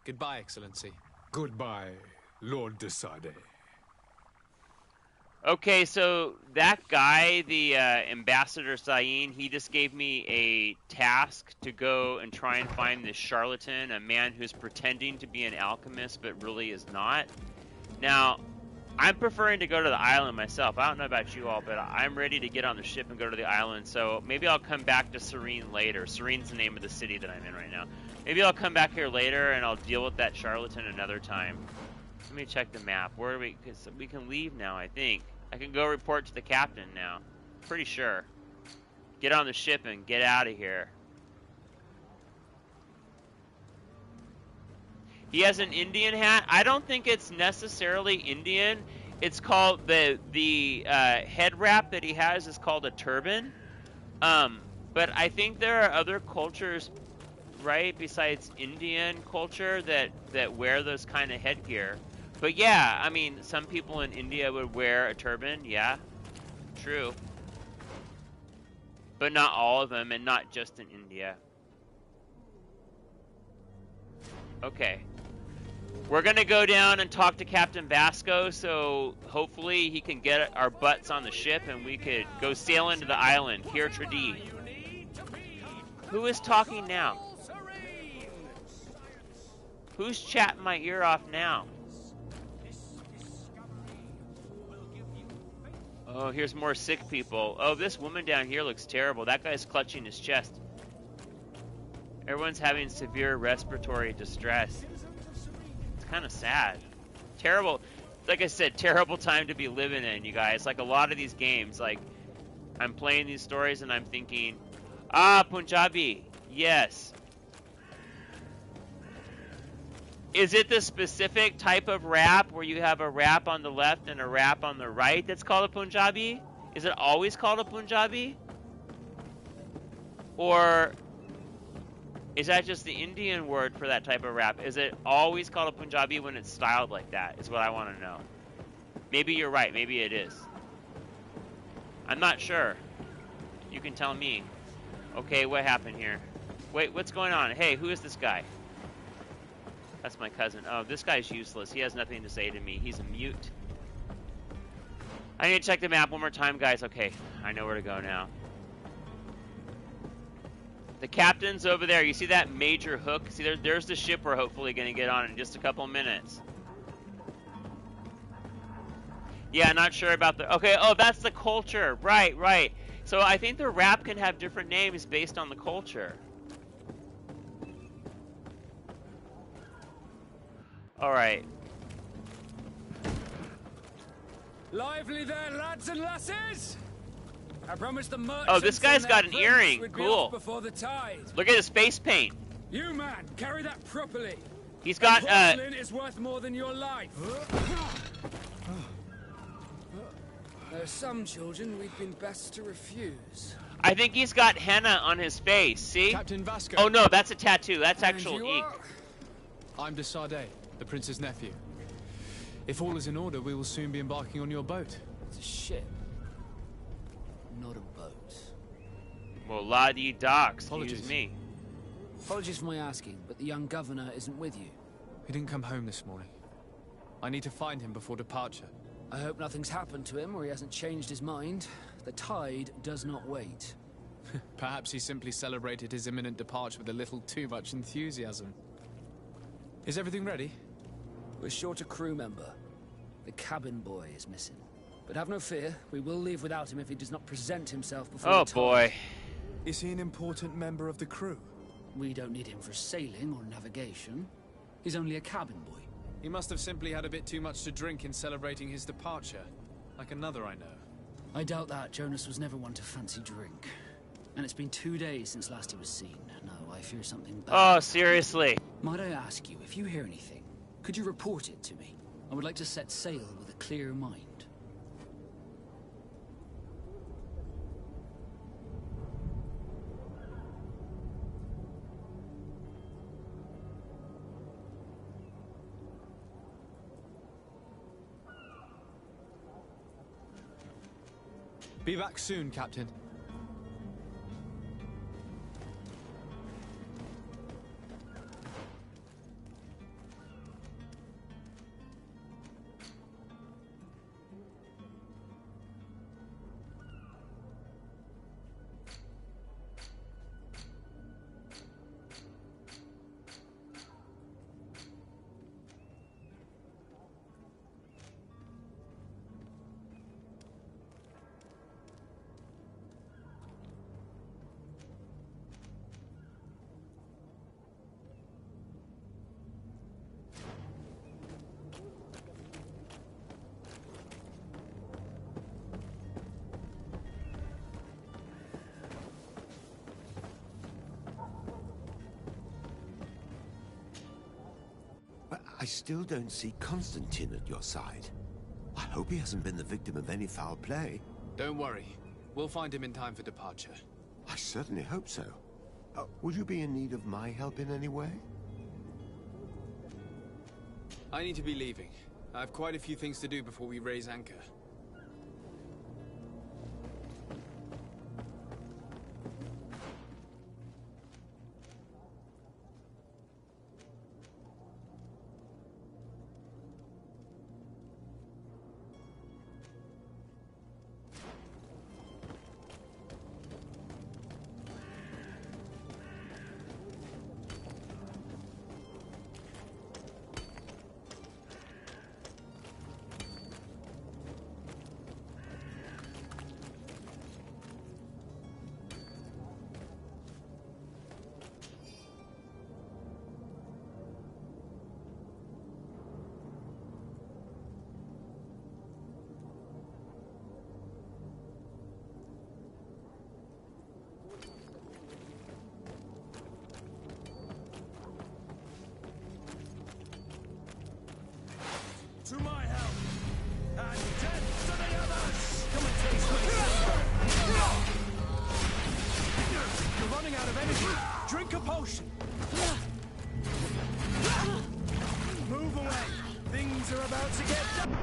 Goodbye, Excellency. Goodbye, Lord de Sade. Okay, so that guy, the Ambassador Sain, he just gave me a task to go and try and find this charlatan, a man who's pretending to be an alchemist but really is not. Now, I'm preferring to go to the island myself. I don't know about you all, but I'm ready to get on the ship and go to the island, so maybe I'll come back to Serene later. Serene's the name of the city that I'm in right now. Maybe I'll come back here later and I'll deal with that charlatan another time. Let me check the map. Where do we... Cause we can leave now, I think. I can go report to the captain now. Pretty sure. Get on the ship and get out of here. He has an Indian hat. I don't think it's necessarily Indian. It's called the head wrap that he has is called a turban. But I think there are other cultures, right, besides Indian culture that wear those kind of headgear. But yeah, I mean, some people in India would wear a turban. Yeah, true. But not all of them, and not just in India. Okay. We're gonna go down and talk to Captain Basco, so hopefully he can get our butts on the ship and we could go sail into the island, Kier Tradi. Who is talking now? Who's chatting my ear off now? Oh, here's more sick people. Oh, this woman down here looks terrible. That guy's clutching his chest. Everyone's having severe respiratory distress. It's kind of sad. Terrible. Like I said, terrible time to be living in, you guys. Like a lot of these games, like I'm playing these stories and I'm thinking, ah, Punjabi, yes. Is it the specific type of rap where you have a rap on the left and a rap on the right that's called a Punjabi? Is it always called a Punjabi? Or is that just the Indian word for that type of rap? Is it always called a Punjabi when it's styled like that? Is what I want to know. Maybe you're right. Maybe it is. I'm not sure. You can tell me. Okay, what happened here? Wait, what's going on? Hey, who is this guy? That's my cousin. Oh, this guy's useless. He has nothing to say to me. He's a mute. I need to check the map one more time, guys. Okay, I know where to go now. The captain's over there. You see that major hook? See, there's the ship we're hopefully going to get on in just a couple minutes. Yeah, not sure about the... Okay, oh, that's the culture. Right, right. So I think the rap can have different names based on the culture. All right. Lively there, lads and lasses! I promised the merchants. Oh, this guy's got an earring. Cool. Before the tide. Look at his face paint. You man, carry that properly. He's got porcelain is worth more than your life. There are some children we'd been best to refuse. I think he's got henna on his face. See? Captain Vasco. Oh no, that's a tattoo. That's actual ink. I'm de Sardet, the prince's nephew. If all is in order, we will soon be embarking on your boat. It's a ship, not a boat. Well, la-dee-da, excuse Apologies. me. Apologies for my asking, but the young governor isn't with you. He didn't come home this morning. I need to find him before departure. I hope nothing's happened to him or he hasn't changed his mind. The tide does not wait. Perhaps he simply celebrated his imminent departure with a little too much enthusiasm. Is everything ready? We're short a crew member. The cabin boy is missing. But have no fear, we will leave without him if he does not present himself before the tide. Boy. Is he an important member of the crew? We don't need him for sailing or navigation. He's only a cabin boy. He must have simply had a bit too much to drink in celebrating his departure. Like another I know. I doubt that. Jonas was never one to fancy drink. And it's been 2 days since last he was seen. No, I fear something bad. Oh, seriously. Might I ask you, if you hear anything, could you report it to me? I would like to set sail with a clear mind. Be back soon, Captain. I still don't see Constantine at your side. I hope he hasn't been the victim of any foul play. Don't worry. We'll find him in time for departure. I certainly hope so. Would you be in need of my help in any way? I need to be leaving. I have quite a few things to do before we raise anchor. to get done.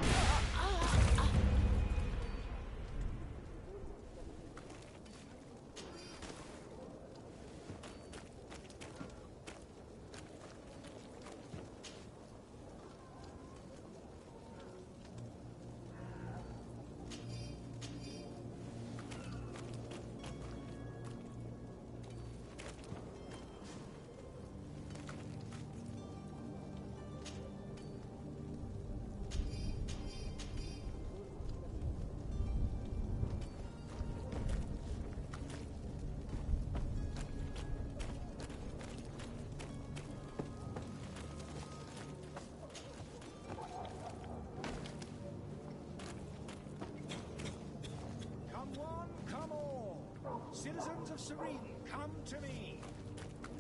Citizens of Serene, come to me.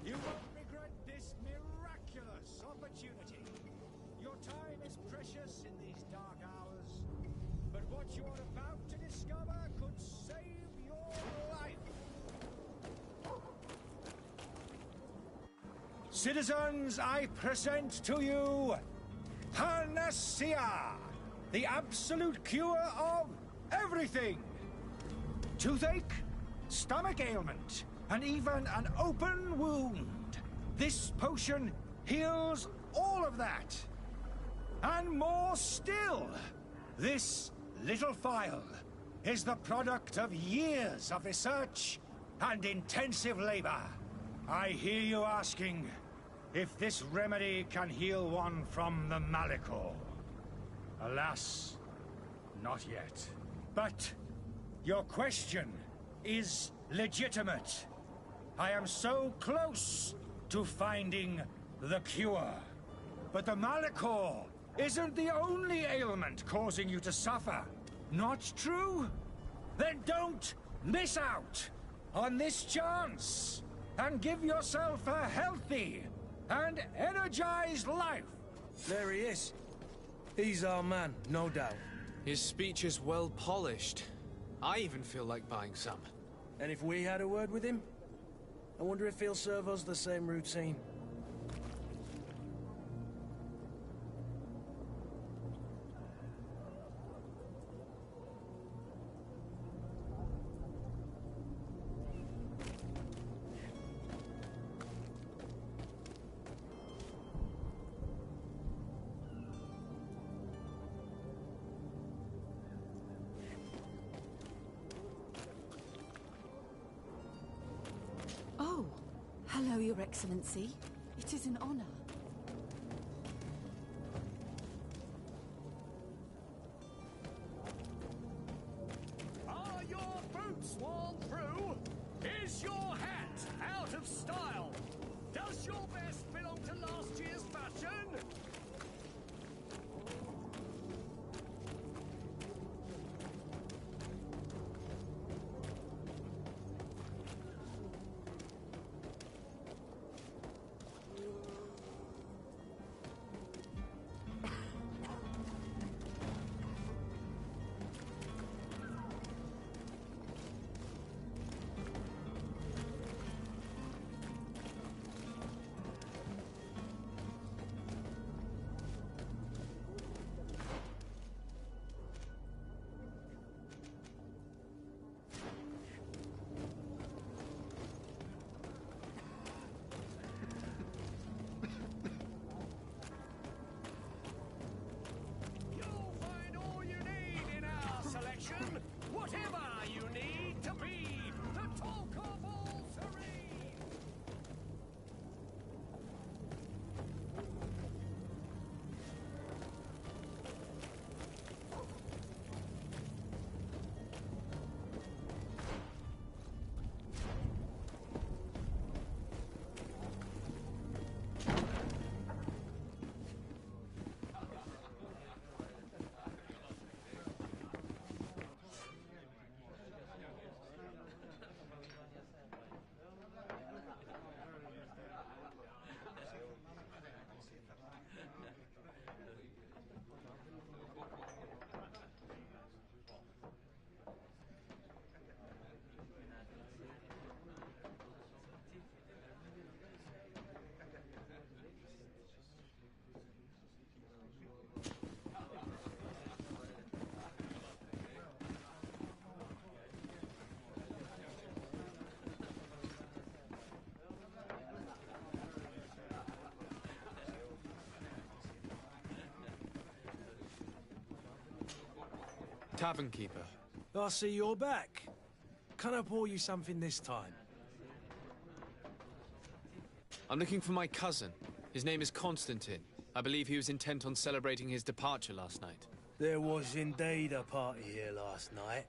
You won't regret this miraculous opportunity. Your time is precious in these dark hours, but what you are about to discover could save your life. Citizens, I present to you Panacea, the absolute cure of everything. Toothache, stomach ailment, and even an open wound. This potion heals all of that. And more still. This little phial is the product of years of research and intensive labor. I hear you asking if this remedy can heal one from the Malicor. Alas, not yet. But your question is legitimate. I am so close to finding the cure. But the Malicor isn't the only ailment causing you to suffer. Not true? Then don't miss out on this chance and give yourself a healthy and energized life. There he is. He's our man, no doubt. His speech is well polished. I even feel like buying some. And if we had a word with him, I wonder if he'll serve us the same routine. Oh, hello, Your Excellency. It is an honor. Are your boots worn through? Is your hat out of style? Does your vest belong to last year's fashion? Tavern keeper. I see you're back. Can I pour you something this time? I'm looking for my cousin. His name is Constantine. I believe he was intent on celebrating his departure last night. There was indeed a party here last night,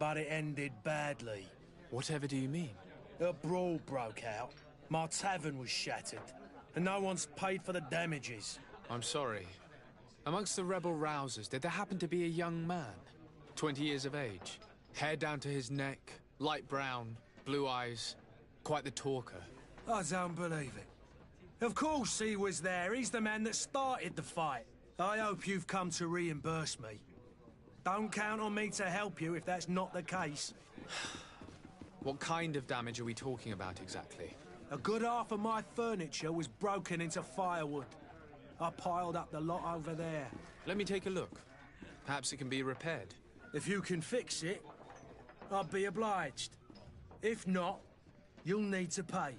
but it ended badly. Whatever do you mean? A brawl broke out. My tavern was shattered, and no one's paid for the damages. I'm sorry. Amongst the rebel rousers, did there happen to be a young man? 20 years of age. Hair down to his neck, light brown, blue eyes. Quite the talker. I don't believe it. Of course he was there. He's the man that started the fight. I hope you've come to reimburse me. Don't count on me to help you if that's not the case. What kind of damage are we talking about exactly? A good half of my furniture was broken into firewood. I piled up the lot over there. Let me take a look. Perhaps it can be repaired. If you can fix it, I'd be obliged. If not, you'll need to pay.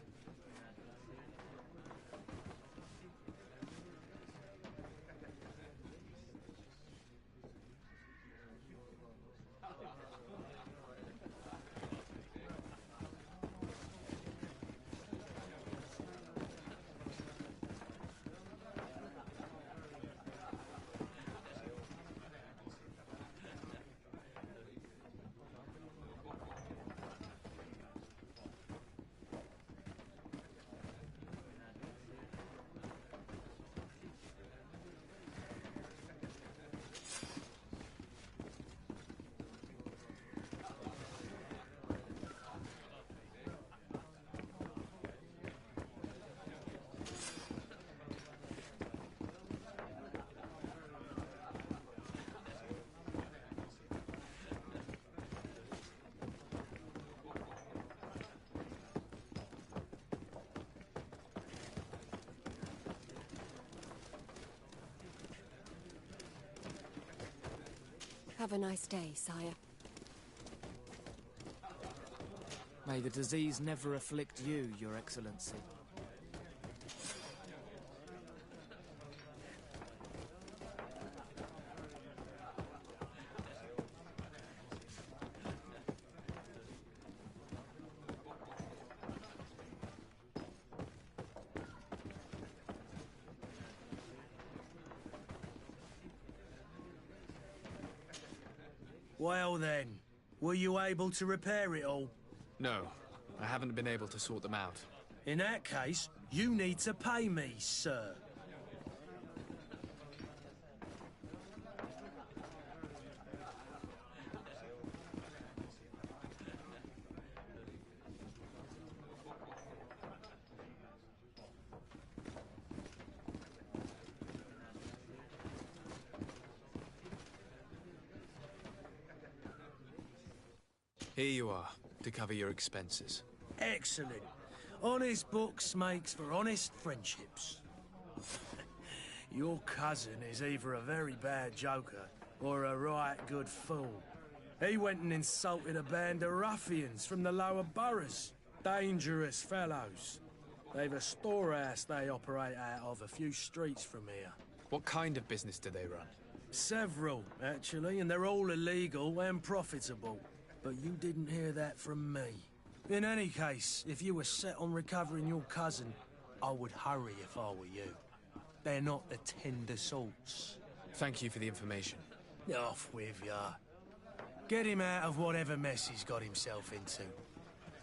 Have a nice day, sire. May the disease never afflict you, Your Excellency. Well then, were you able to repair it all? No, I haven't been able to sort them out. In that case, you need to pay me, sir. Here you are, to cover your expenses. Excellent. Honest books makes for honest friendships. Your cousin is either a very bad joker or a right good fool. He went and insulted a band of ruffians from the lower boroughs. Dangerous fellows. They've a storehouse they operate out of a few streets from here. What kind of business do they run? Several, actually, and they're all illegal and profitable. But you didn't hear that from me. In any case, if you were set on recovering your cousin, I would hurry if I were you. They're not the tender sorts. Thank you for the information. Off with ya. Get him out of whatever mess he's got himself into.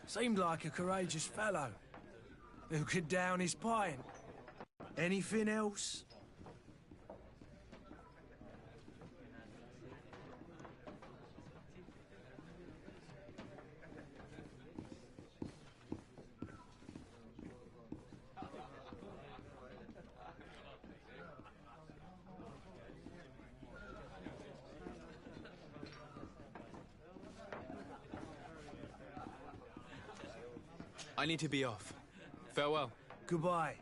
Seemed like a courageous fellow who could down his pint. Anything else? I need to be off. Farewell. Goodbye.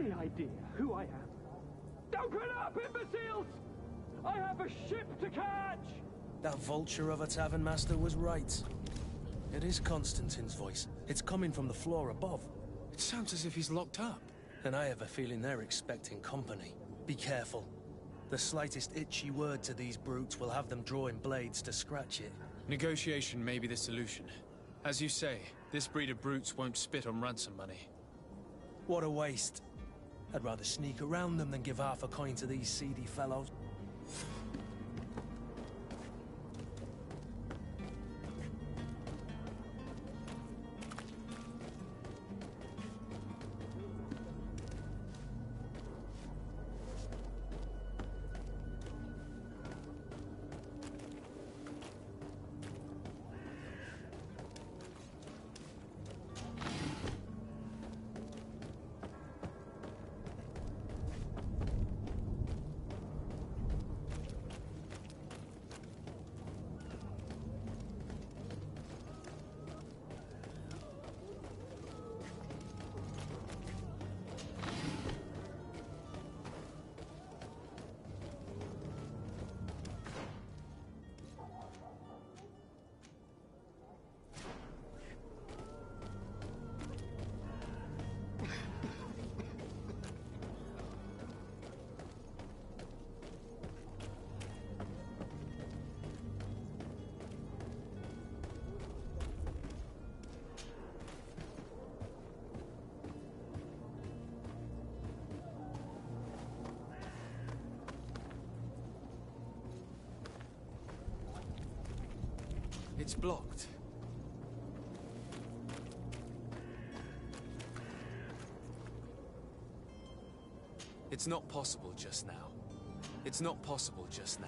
any idea who I am? Open up, imbeciles! I have a ship to catch! That vulture of a tavern master was right. It is Constantine's voice. It's coming from the floor above. It sounds as if he's locked up. And I have a feeling they're expecting company. Be careful. The slightest itchy word to these brutes will have them drawing blades to scratch it. Negotiation may be the solution. As you say, this breed of brutes won't spit on ransom money. What a waste. I'd rather sneak around them than give half a coin to these seedy fellows. It's blocked. It's not possible just now. It's not possible just now.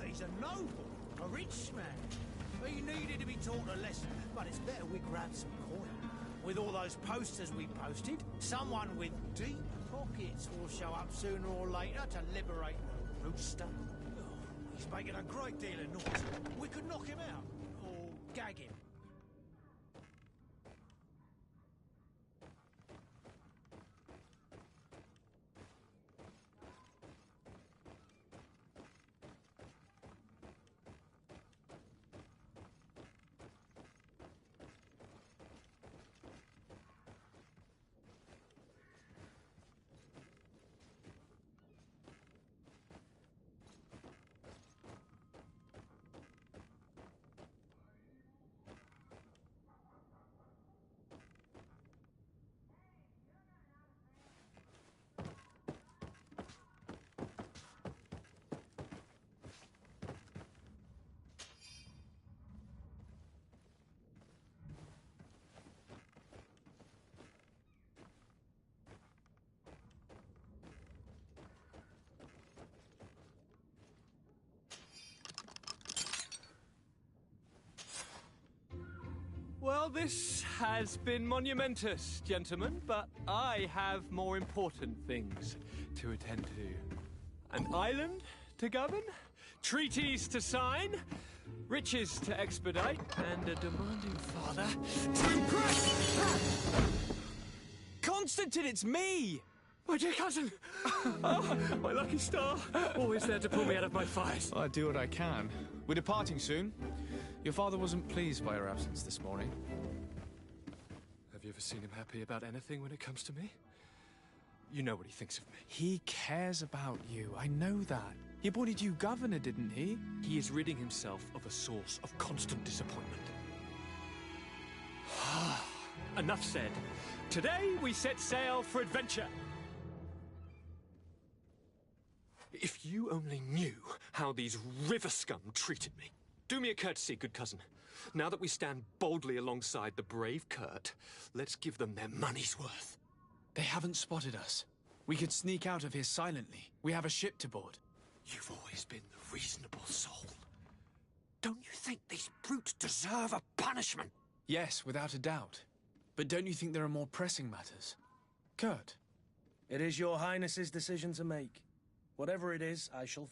He's a noble, a rich man. He needed to be taught a lesson, but it's better we grab some coin. With all those posters we posted, someone with deep pockets will show up sooner or later to liberate the rooster. Oh, he's making a great deal of noise. We could knock him out, or gag him. Well, this has been monumentous, gentlemen, but I have more important things to attend to. An island to govern, treaties to sign, riches to expedite, and a demanding father to impress! Constantine, it's me! My dear cousin! Oh, my lucky star! Always there to pull me out of my fires. I do what I can. We're departing soon. Your father wasn't pleased by your absence this morning. Have you ever seen him happy about anything when it comes to me? You know what he thinks of me. He cares about you. I know that. He appointed you governor, didn't he? He is ridding himself of a source of constant disappointment. Enough said. Today we set sail for adventure. If you only knew how these river scum treated me. Do me a courtesy, good cousin. Now that we stand boldly alongside the brave Kurt, let's give them their money's worth. They haven't spotted us. We could sneak out of here silently. We have a ship to board. You've always been the reasonable soul. Don't you think these brutes deserve a punishment? Yes, without a doubt. But don't you think there are more pressing matters? Kurt? It is your Highness's decision to make. Whatever it is, I shall...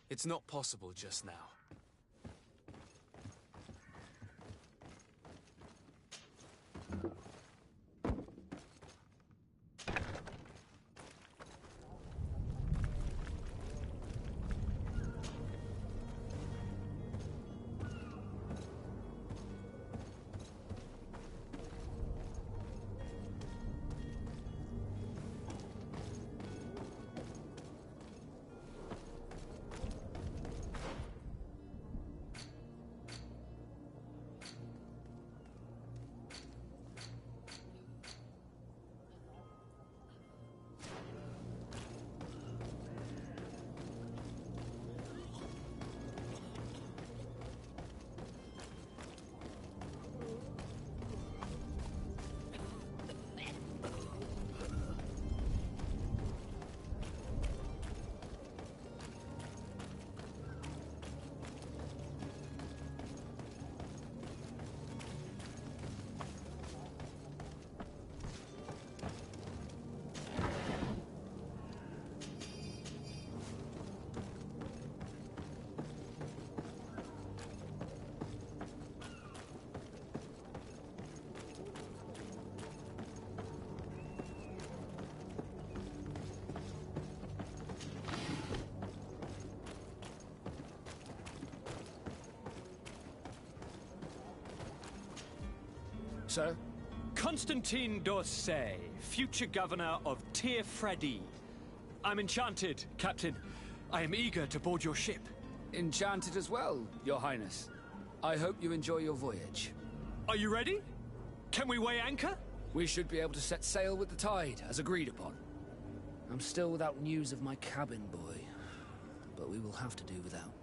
It's not possible just now. Sir? Constantine d'Orsay, future governor of Tir Fredi. I'm enchanted, Captain. I am eager to board your ship. Enchanted as well, Your Highness. I hope you enjoy your voyage. Are you ready? Can we weigh anchor? We should be able to set sail with the tide, as agreed upon. I'm still without news of my cabin boy, but we will have to do without.